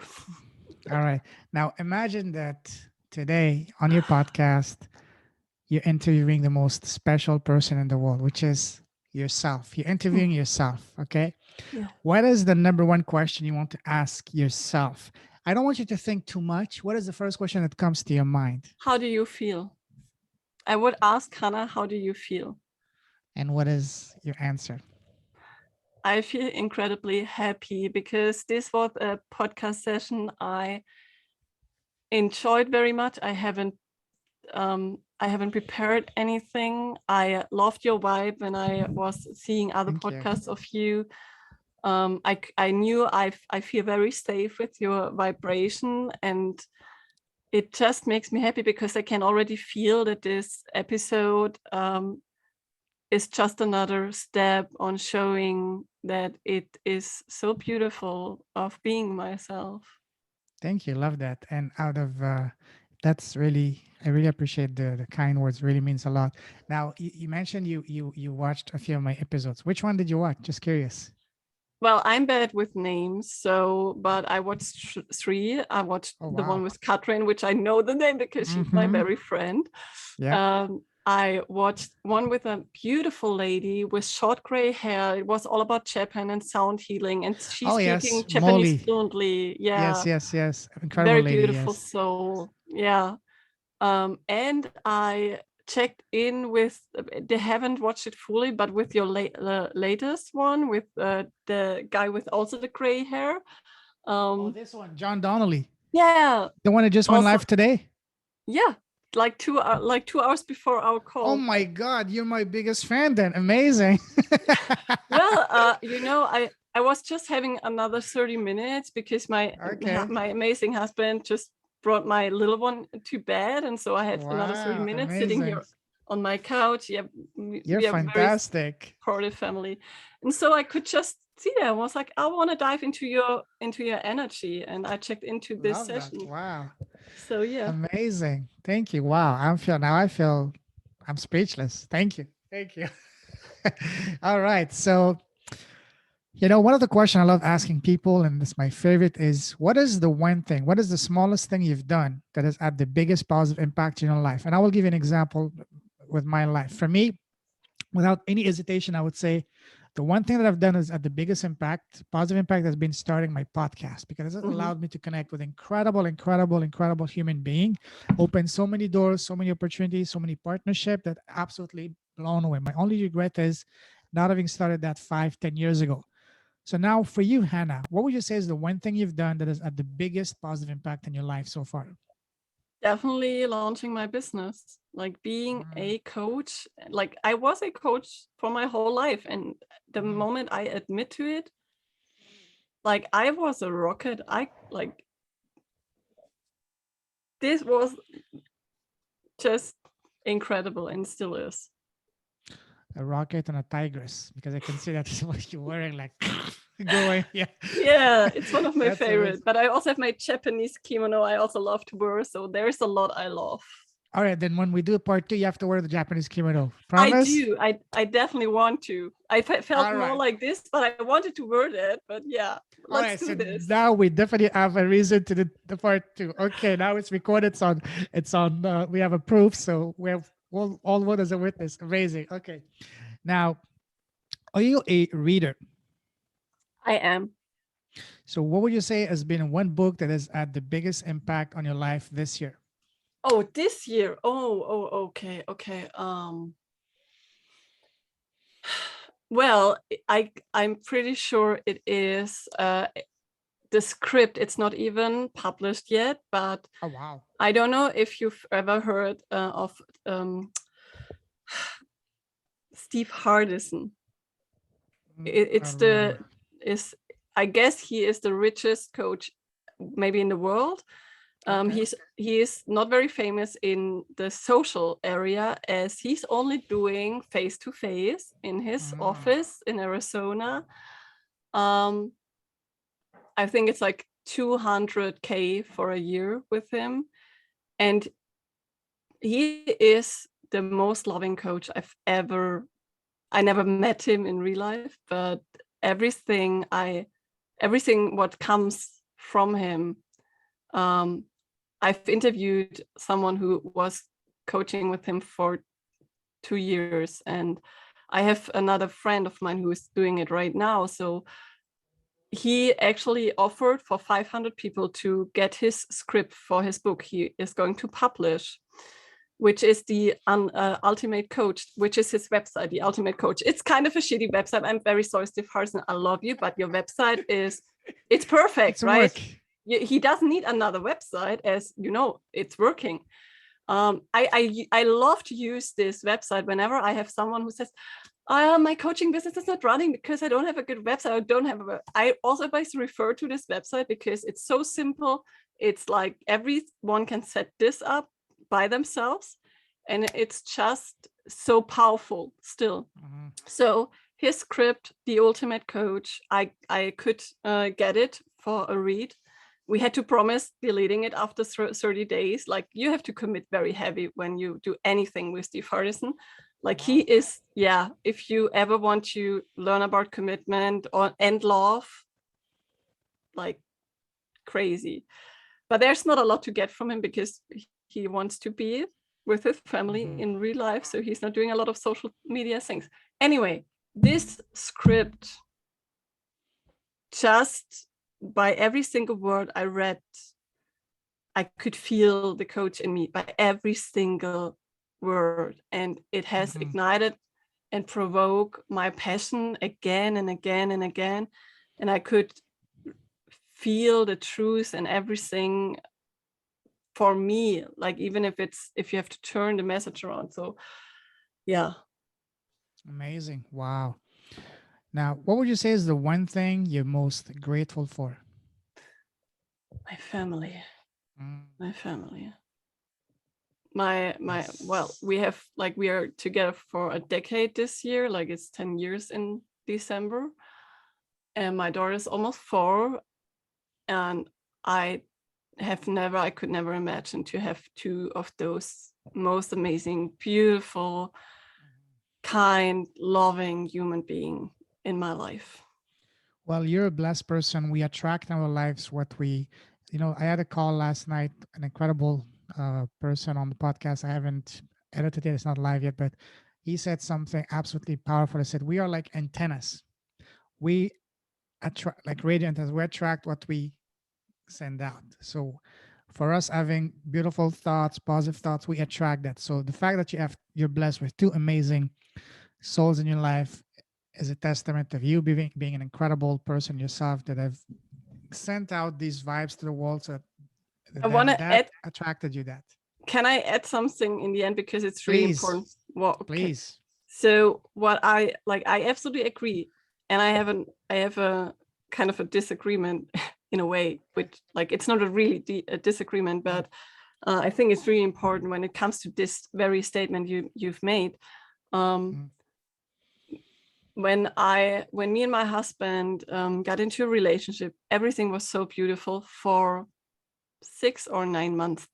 All right. Now imagine that today on your podcast, you're interviewing the most special person in the world, which is yourself. You're interviewing yourself. Okay. Yeah. What is the number one question you want to ask yourself? I don't want you to think too much. What is the first question that comes to your mind? How do you feel? I would ask Hanna, how do you feel? And what is your answer? I feel incredibly happy because this was a podcast session I enjoyed very much. I haven't prepared anything. I loved your vibe when I was seeing other podcasts of you. I knew I feel very safe with your vibration, and it just makes me happy because I can already feel that this episode is just another step on showing that it is so beautiful of being myself. Thank you. Love that. And out of that's really, I really appreciate the kind words. Really means a lot. Now you mentioned you watched a few of my episodes. Which one did you watch? Just curious. Well, I'm bad with names, but I watched 3. I watched the one with Kathrin, which I know the name because she's my very friend. Yeah. I watched one with a beautiful lady with short gray hair. It was all about Japan and sound healing, and she's speaking Japanese fluently. Yeah. Yes. Incredible very lady. Beautiful soul. Yeah. And I checked in with, they haven't watched it fully, but with your latest one with the guy with also the gray hair. This one, John Donnelly. Yeah. The one that just went live today. Yeah. Like 2 hours before our call. Oh my God, you're my biggest fan then. Amazing. Well, I was just having another 30 minutes because my amazing husband just brought my little one to bed, and so I had another 30 minutes sitting here on my couch. Yeah, you're fantastic. Supportive family, and so I could just see that. I was like, I want to dive into your energy, and I checked into this Love that. session. Wow. So yeah, Amazing. Thank you. Wow. I feel I'm speechless. Thank you. Thank you. All right. So, one of the questions I love asking people, and this my favorite, is what is the one thing, what is the smallest thing you've done that has had the biggest positive impact in your life? And I will give you an example with my life. For me, without any hesitation, I would say the one thing that I've done is at the biggest impact, positive impact, has been starting my podcast, because it hmm allowed me to connect with incredible human being, open so many doors, so many opportunities, so many partnership that absolutely blown away. My only regret is not having started that 5, 10 years ago. So now for you, Hannah, what would you say is the one thing you've done that has had the biggest positive impact in your life so far? definitely launching my business, like being Mm, a coach. Like I was a coach for my whole life, and the mm. moment I admit to it, like I was a rocket. I like this was just incredible and still is. A rocket and a tigress, because I can see that's what you're wearing, like going. Yeah, Yeah, it's one of my that's favorite. amazing. But I also have my Japanese kimono. I also love to wear, so there's a lot I love. All right, then when we do part two, you have to wear the Japanese kimono. I Promise? do. I definitely want to. I felt All more right. like this, but I wanted to wear that. But yeah, All let's right. do So this. now we definitely have a reason to do the part two. Okay, now it's recorded. It's on. We have a proof, so we have all one as a witness. Amazing. Okay. Now, are you a reader? I am. So, what would you say has been one book that has had the biggest impact on your life this year? Oh, this year. Okay, okay. Well, I'm pretty sure it is the script. It's not even published yet, but Oh wow. I don't know if you've ever heard of um, Steve Hardison. I It's don't the remember. is I guess he is the richest coach maybe in the world. Okay. He is not very famous in the social area, as he's only doing face to face in his Mm, office in Arizona. Um, I think it's like 200K for a year with him, and he is the most loving coach I've ever. I never met him in real life, but everything I everything what comes from him. Um, I've interviewed someone who was coaching with him for 2 years, and I have another friend of mine who is doing it right now. So he actually offered for 500 people to get his script for his book he is going to publish, which is the Ultimate Coach, which is his website, the Ultimate Coach. It's kind of a shitty website. I'm very sorry, Steve Harrison. I love you, but your website it's perfect, it's a right? work. He doesn't need another website, as you know, it's working. I love to use this website whenever I have someone who says, my coaching business is not running because I don't have a good website. I don't have I also always refer to this website because it's so simple. It's like everyone can set this up by themselves, and it's just so powerful still. Mhm. So his script, The Ultimate Coach, I could get it for a read. We had to promise deleting it after 30 days. Like, you have to commit very heavy when you do anything with Steve Hardison. Oh Like, he wow. is, yeah, if you ever want to learn about commitment and love, like crazy. But there's not a lot to get from him because he wants to be with his family Mhm. in real life. So he's not doing a lot of social media things. Anyway, this script, just by every single word I read, I could feel the coach in me by every single word. And it has Mhm. ignited and provoked my passion again and again and again. And I could feel the truth and everything for me, like even if you have to turn the message around. So yeah, Amazing. Wow. Now, what would you say is the one thing you're most grateful for? my family, Mm, my family. My well, yes. we are together for a decade this year, like it's 10 years in December. and my daughter is almost 4, and I could never imagine to have 2 of those most amazing, beautiful, kind, loving human being in my life. Well, you're a blessed person. We attract in our lives what we, I had a call last night, an incredible person on the podcast. I haven't edited it, it's not live yet, but he said something absolutely powerful. He said, we are like antennas. We attract, like radio antennas, we attract what we send out. So for us having beautiful thoughts, positive thoughts, we attract that. So the fact that you're blessed with 2 amazing souls in your life is a testament of you being an incredible person yourself that have sent out these vibes to the world. So I want then to that add, attracted you. That can I add something in the end, because it's really please, important? Well, okay. please. So what I absolutely agree, and I have a kind of a disagreement in a way, which like it's not a really a disagreement, but I think it's really important when it comes to this very statement you've made. When me and my husband got into a relationship, everything was so beautiful for 6 or 9 months,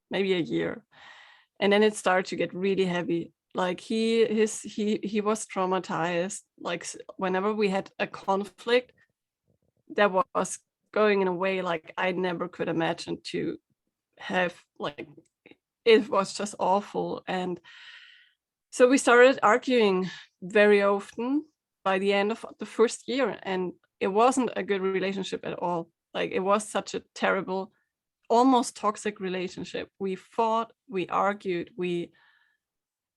maybe a year, and then it started to get really heavy. Like he was traumatized. Like whenever we had a conflict, that was going in a way like I never could imagine to have. Like it was just awful, and so we started arguing very often by the end of the first year, and it wasn't a good relationship at all. Like it was such a terrible, almost toxic relationship. We fought, we argued,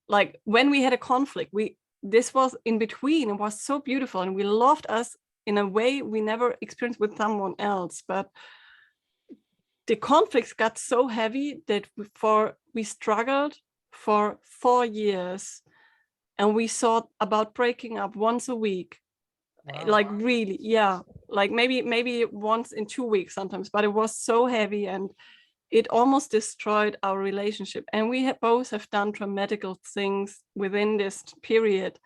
like when we had a conflict, this was in between. It was so beautiful, and we loved us in a way we never experienced with someone else. But the conflicts got so heavy that we struggled for 4 years, and we thought about breaking up once a week. Wow. Like really, yeah, like maybe once in 2 weeks sometimes, but it was so heavy, and it almost destroyed our relationship. And we both have done dramatical things within this period,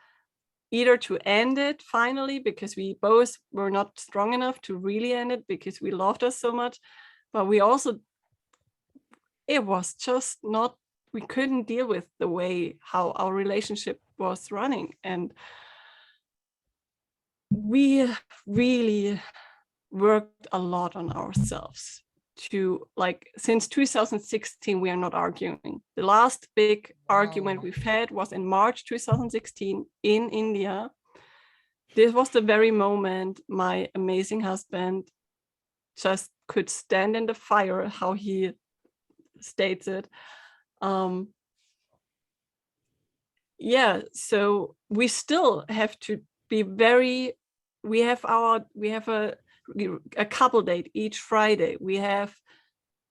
either to end it finally because we both were not strong enough to really end it because we loved us so much, but we also, it was just not, we couldn't deal with the way how our relationship was running. And we really worked a lot on ourselves to, like, since 2016 we are not arguing. The last big argument we've had was in March 2016 in India. This was the very moment my amazing husband just could stand in the fire, how he states it. Yeah, so we still have to be very, we have a couple date each Friday. We have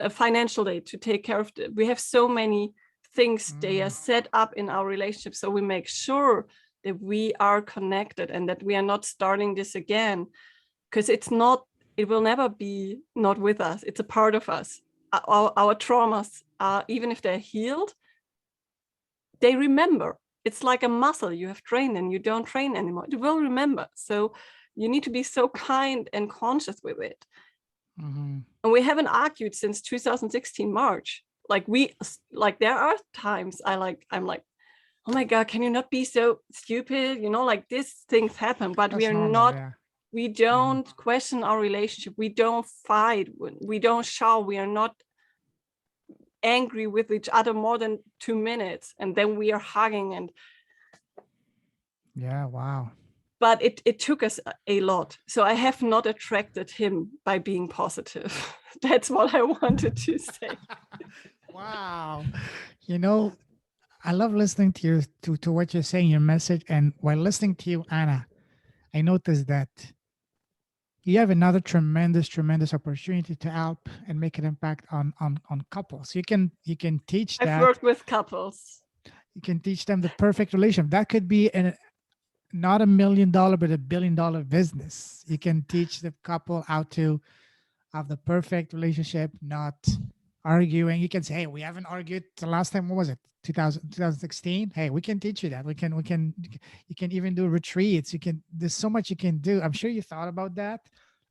a financial date to take care of. We have so many things they are set up in our relationship, so we make sure that we are connected and that we are not starting this again, because it will never be not with us. It's a part of us. Our traumas, even if they're healed, they remember. It's like a muscle you have trained and you don't train anymore. It will remember. So you need to be so kind and conscious with it. And we haven't argued since 2016 March. Like there are times I'm like, oh my God, can you not be so stupid? Like these things happen, but we are normal, not, we don't question our relationship. We don't fight. We don't shout. We are not angry with each other more than 2 minutes. And then we are hugging and. Yeah, wow. But it took us a lot. So I have not attracted him by being positive. That's what I wanted to say. Wow. I love listening to to what you're saying, your message. And while listening to you, Anna, I noticed that you have another tremendous opportunity to help and make an impact on couples. You can teach that. I've worked with couples. You can teach them the perfect relationship. That could be not $1 million, but $1 billion business. You can teach the couple how to have the perfect relationship, not arguing. You can say, hey, we haven't argued the last time. What was it? 2016. Hey, we can teach you that. We can, you can even do retreats. There's so much you can do. I'm sure you thought about that,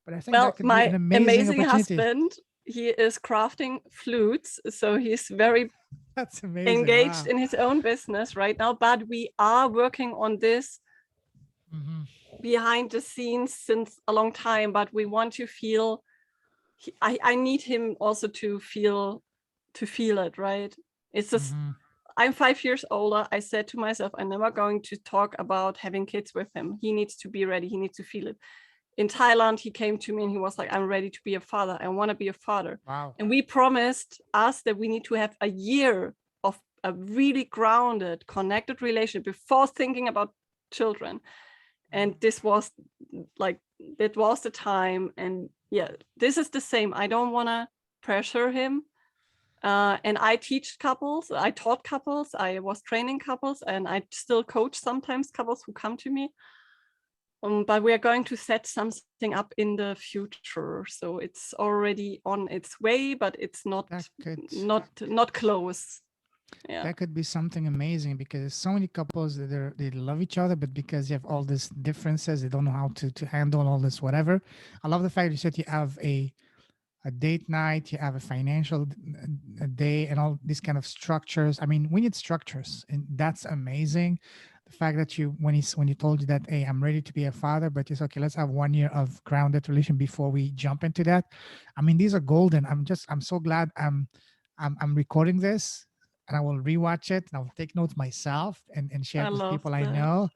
but I think that Well, could be an my amazing amazing opportunity. husband, he is crafting flutes, so he's very That's amazing. engaged Wow. in his own business right now, but we are working on this Hmm. behind the scenes since a long time. But we want to feel, I need him also to feel it, right? It's just, Hmm. I'm 5 years older. I said to myself, I'm never going to talk about having kids with him. He needs to be ready, he needs to feel it. In Thailand, he came to me and he was like, I'm ready to be a father. I want to be a father. Wow. And we promised us that we need to have a year of a really grounded, connected relationship before thinking about children. And this was like, that was the time. And yeah, this is the same. I don't want to pressure him. And I teach couples, I taught couples, I was training couples, and I still coach sometimes couples who come to me. But we are going to set something up in the future, so it's already on its way, but it's That could not close. Yeah, that could be something amazing because there's so many couples that they love each other, but because you have all these differences, they don't know how to handle all this whatever. I love the fact you said you have a date night, you have a financial a day, and all these kind of structures. I mean, we need structures, and that's amazing. The fact that you when you told you that, hey, I'm ready to be a father, but it's okay. Let's have 1 year of grounded relation before we jump into that. I mean, these are golden. I'm so glad I'm recording this, and I will rewatch it and I will take notes myself and share I it with love people I that. know.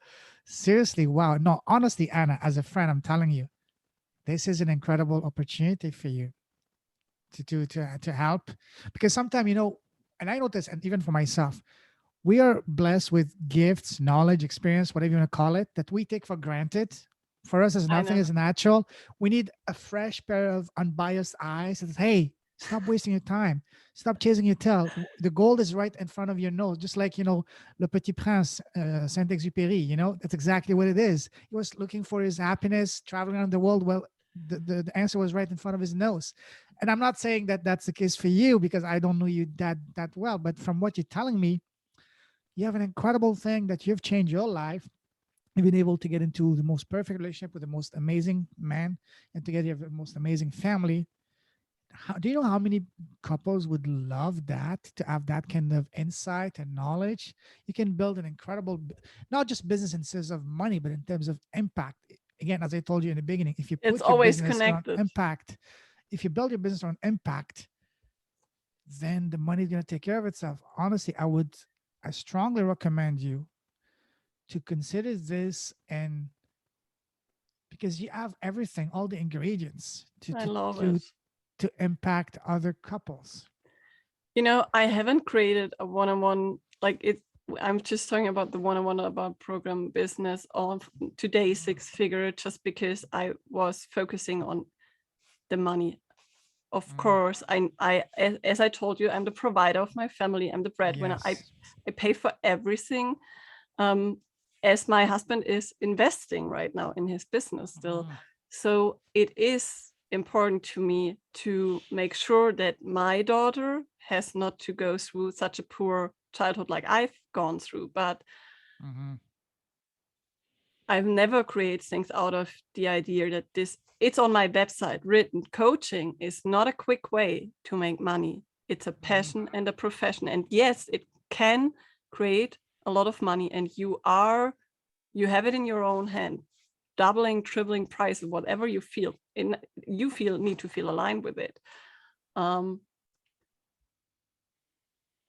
Seriously, wow. No, honestly, Anna, as a friend, I'm telling you, this is an incredible opportunity for you to help, because sometimes, and I notice, and even for myself, we are blessed with gifts, knowledge, experience, whatever you want to call it, that we take for granted. For us, as I nothing know. is natural. We need a fresh pair of unbiased eyes that says, hey, stop wasting your time, stop chasing your tail. The gold is right in front of your nose, just like, Le Petit Prince, Saint-Exupéry. That's exactly what it is. He was looking for his happiness, traveling around the world. Well, the answer was right in front of his nose. And I'm not saying that that's the case for you, because I don't know you that well, but from what you're telling me, you have an incredible thing that you've changed your life. You've been able to get into the most perfect relationship with the most amazing man, and together you have the most amazing family. Do you know how many couples would love that, to have that kind of insight and knowledge? You can build an incredible, not just business in terms of money, but in terms of impact. Again, as I told you in the beginning, if you It's put your always business on connected. impact, if you build your business on impact, then the money's going to take care of itself. Honestly, I strongly recommend you to consider this, and because you have everything, all the ingredients to I to love it. to to impact other couples. I haven't created a one-on-one like it. I'm just talking about the one-on-one about program business of today's six figure, just because I was focusing on the money. Of Mm, course, as I told you, I'm the provider of my family. I'm the breadwinner. I yes. I pay for everything. Um, as my husband is investing right now in his business still, Mhm. so it is important to me to make sure that my daughter has not to go through such a poor childhood like I've gone through. But Mhm. I've never created things out of the idea that it's on my website written. Coaching is not a quick way to make money. It's a Mhm. passion and a profession. And yes, it can create a lot of money, and you have it in your own hand, doubling, tripling prices, whatever you feel need to feel aligned with it. Um,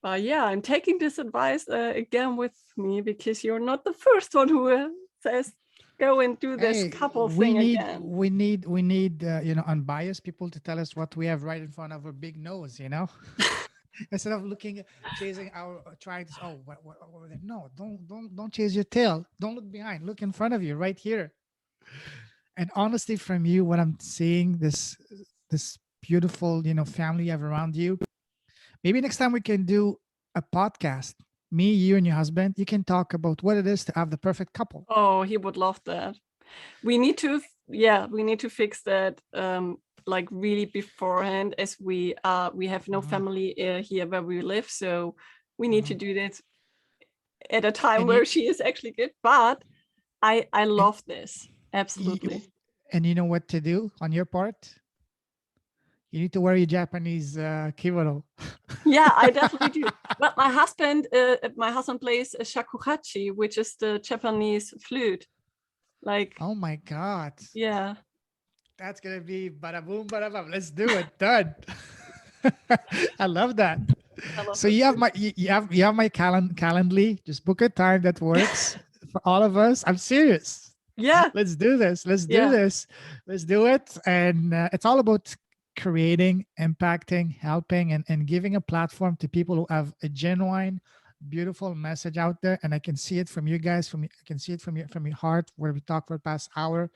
but yeah, I'm taking this advice again with me, because you're not the first one who says go and do this Hey, couple we thing need again. we need we need unbiased people to tell us what we have right in front of our big nose. Instead of looking, chasing our trying to, oh, what were they? No, don't chase your tail. Don't look behind. Look in front of you, right here. And honestly, from you, what I'm seeing, this beautiful family you have around you. Maybe next time we can do a podcast. Me, you, and your husband. You can talk about what it is to have the perfect couple. Oh, he would love that. We need to, yeah, we need to fix that. like really beforehand, as we have no family here where we live, so we need to do this at a time And you, where she is actually good. But I and love this you, absolutely. and you know what to do on your part? You need to wear your Japanese kimono. Yeah, I definitely do. Well, my husband plays a shakuhachi, which is the Japanese flute. Like, Oh my God. yeah, That's gonna be bada boom, bada bam. Let's do it. Done. I love that. I love So it you have too. my you have my Calendly. Just book a time that works for all of us. I'm serious. Yeah, Let's do this. Let's do yeah. this. Let's do it. And it's all about creating, impacting, helping, and giving a platform to people who have a genuine, beautiful message out there. And I can see it from you guys. I can see it from your heart, where we talked for the past hour,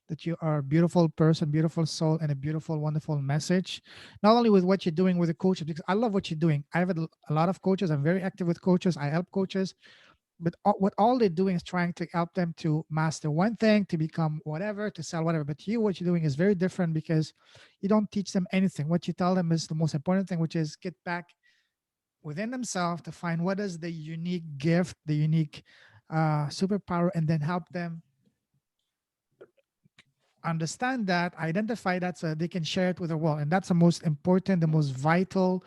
that you are a beautiful person, beautiful soul, and a beautiful, wonderful message. Not only with what you're doing with the coaches, because I love what you're doing. I have a lot of coaches. I'm very active with coaches. I help coaches, but what all they're doing is trying to help them to master one thing, to become whatever, to sell whatever. But you, what you're doing is very different, because you don't teach them anything. What you tell them is the most important thing, which is get back within themselves to find what is the unique gift, the unique superpower, and then help them understand that, identify that, so that they can share it with the world. And that's the most important, the most vital,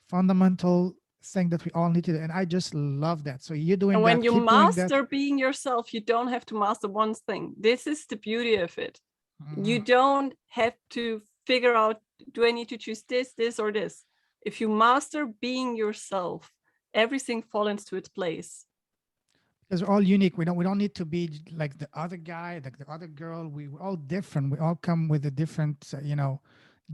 fundamental thing that we all need to do. And I just love that. So you're And doing when that, you keep doing that. master being yourself, you don't have to master one thing. This is the beauty of it. You Mhm. don't have to figure out, do I need to choose this, or this? If you master being yourself, everything falls into its place. Because we're all unique. We don't need to be like the other guy, like the other girl. We're all different. We all come with a different,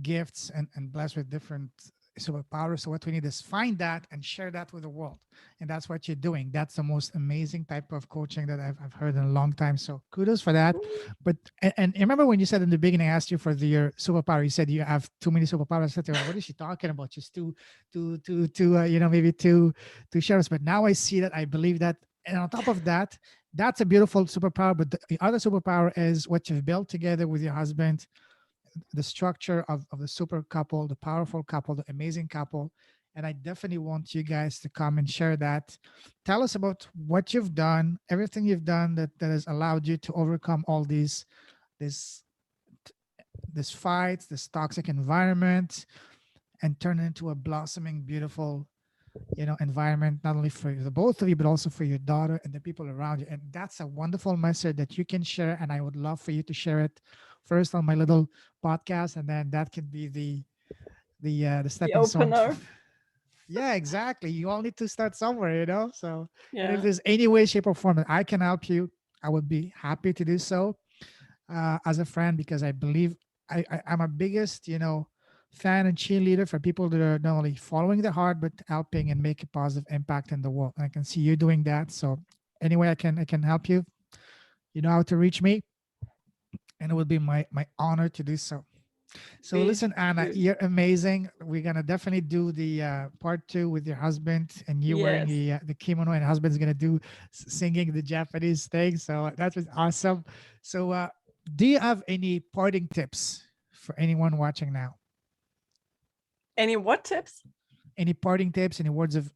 gifts, and blessed with different superpowers. So what we need is find that and share that with the world. And that's what you're doing. That's the most amazing type of coaching that I've heard in a long time. So kudos for that. But and remember when you said in the beginning, I asked you for your superpower. You said you have too many superpowers. I said to her, what is she talking about? Just maybe two shares. But now I see that. I believe that. And on top of that, that's a beautiful superpower. But the other superpower is what you've built together with your husband, the structure of the super couple, the powerful couple, the amazing couple. And I definitely want you guys to come and share that. Tell us about what you've done, everything you've done that has allowed you to overcome all this this fights, this toxic environment, and turn it into a blossoming, beautiful, environment, not only for the both of you, but also for your daughter and the people around you. And that's a wonderful message that you can share. And I would love for you to share it first on my little podcast, and then that can be the The stepping stone. opener. Yeah, exactly. You all need to start somewhere. So, and if Yeah. there's any way, shape, or form that I can help you, I would be happy to do so, as a friend, because I believe I'm a biggest, fan and cheerleader for people that are not only following their heart, but helping and make a positive impact in the world. And I can see you doing that. So any way I can help you, you know how to reach me, and it would be my honor to do so. So Please listen, Anna, do. you're amazing. We're gonna definitely do the part two with your husband, and you wearing Yes. the kimono, and husband's gonna do singing the Japanese thing. So that was awesome. So, do you have any parting tips for anyone watching now? Any what tips? Any parting tips? Any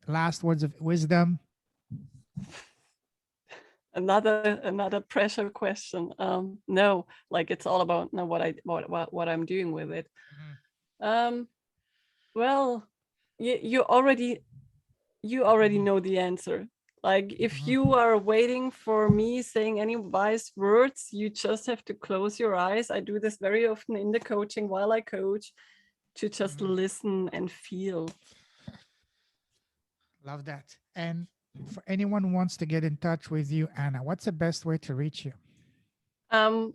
last words of wisdom? Another pressure question. No, like it's all about now what I'm doing with it. Mhm. Um, well, you already Mhm. know the answer. Like if Mhm. you are waiting for me saying any wise words, you just have to close your eyes. I do this very often in the coaching while I coach, to just Mhm. listen and feel. Love that. And for anyone who wants to get in touch with you, Anna, what's the best way to reach you?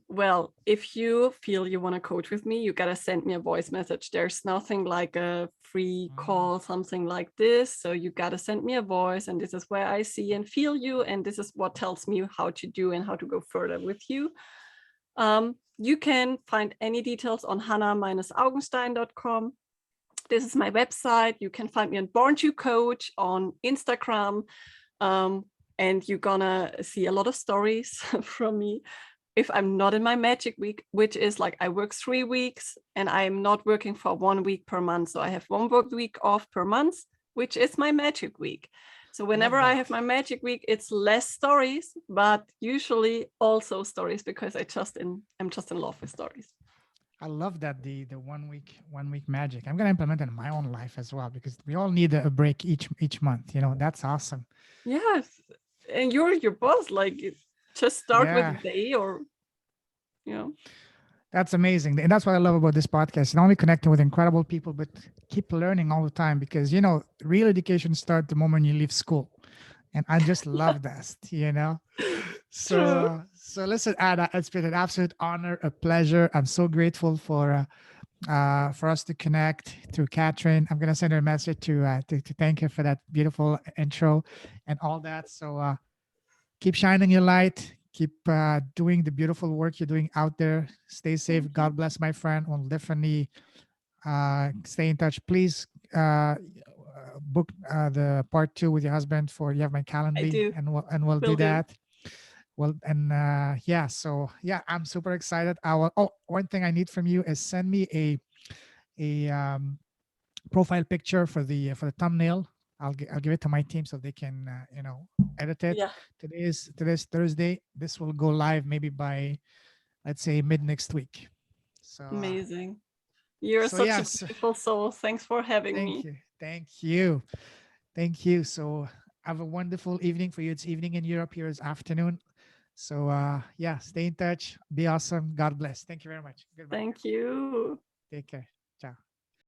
Well, if you feel you want to coach with me, you gotta send me a voice message. There's nothing like a free Mhm. call, something like this. So you gotta send me a voice, and this is where I see and feel you, and this is what tells me how to do and how to go further with you. You can find any details on hanna-augenstein.com. This is my website. You can find me on Born to Coach on Instagram, and you're gonna see a lot of stories from me. if I'm not in my magic week, which is like I work 3 weeks and I'm not working for 1 week per month. So I have one work week off per month, which is my magic week. So Love whenever I that. have my magic week, it's less stories, but usually also stories because I'm just in love with stories. I love that the 1 week magic. I'm gonna implement it in my own life as well because we all need a break each month. That's awesome. Yes. And you're your boss, like just start with a Yeah, day or you know. that's amazing, and that's what I love about this podcast. Not only connecting with incredible people, but keep learning all the time because real education starts the moment you leave school, and I just love that. So, True. so listen, Anna, it's been an absolute honor, a pleasure. I'm so grateful for us to connect through Kathrin. I'm gonna send her a message to thank her for that beautiful intro and all that. So keep shining your light. Keep doing the beautiful work you're doing out there. Stay safe. Thank you. God bless, my friend. We'll definitely stay in touch. Please book the part two with your husband for you have my I calendar, do. and we'll do Will do. that. Well, and yeah, so yeah, I'm super excited. I will. Oh, one thing I need from you is send me a profile picture for the thumbnail. I'll give it to my team so they can edit it. Yeah. Today's Thursday. This will go live maybe by, let's say, mid next week. So Amazing. You're so such a yes, beautiful soul. Thanks for having thank me. you, thank you. So have a wonderful evening for you. It's evening in Europe. Here is afternoon. So yeah, stay in touch. Be awesome. God bless. Thank you very much. Goodbye. Thank you. Take care. Ciao.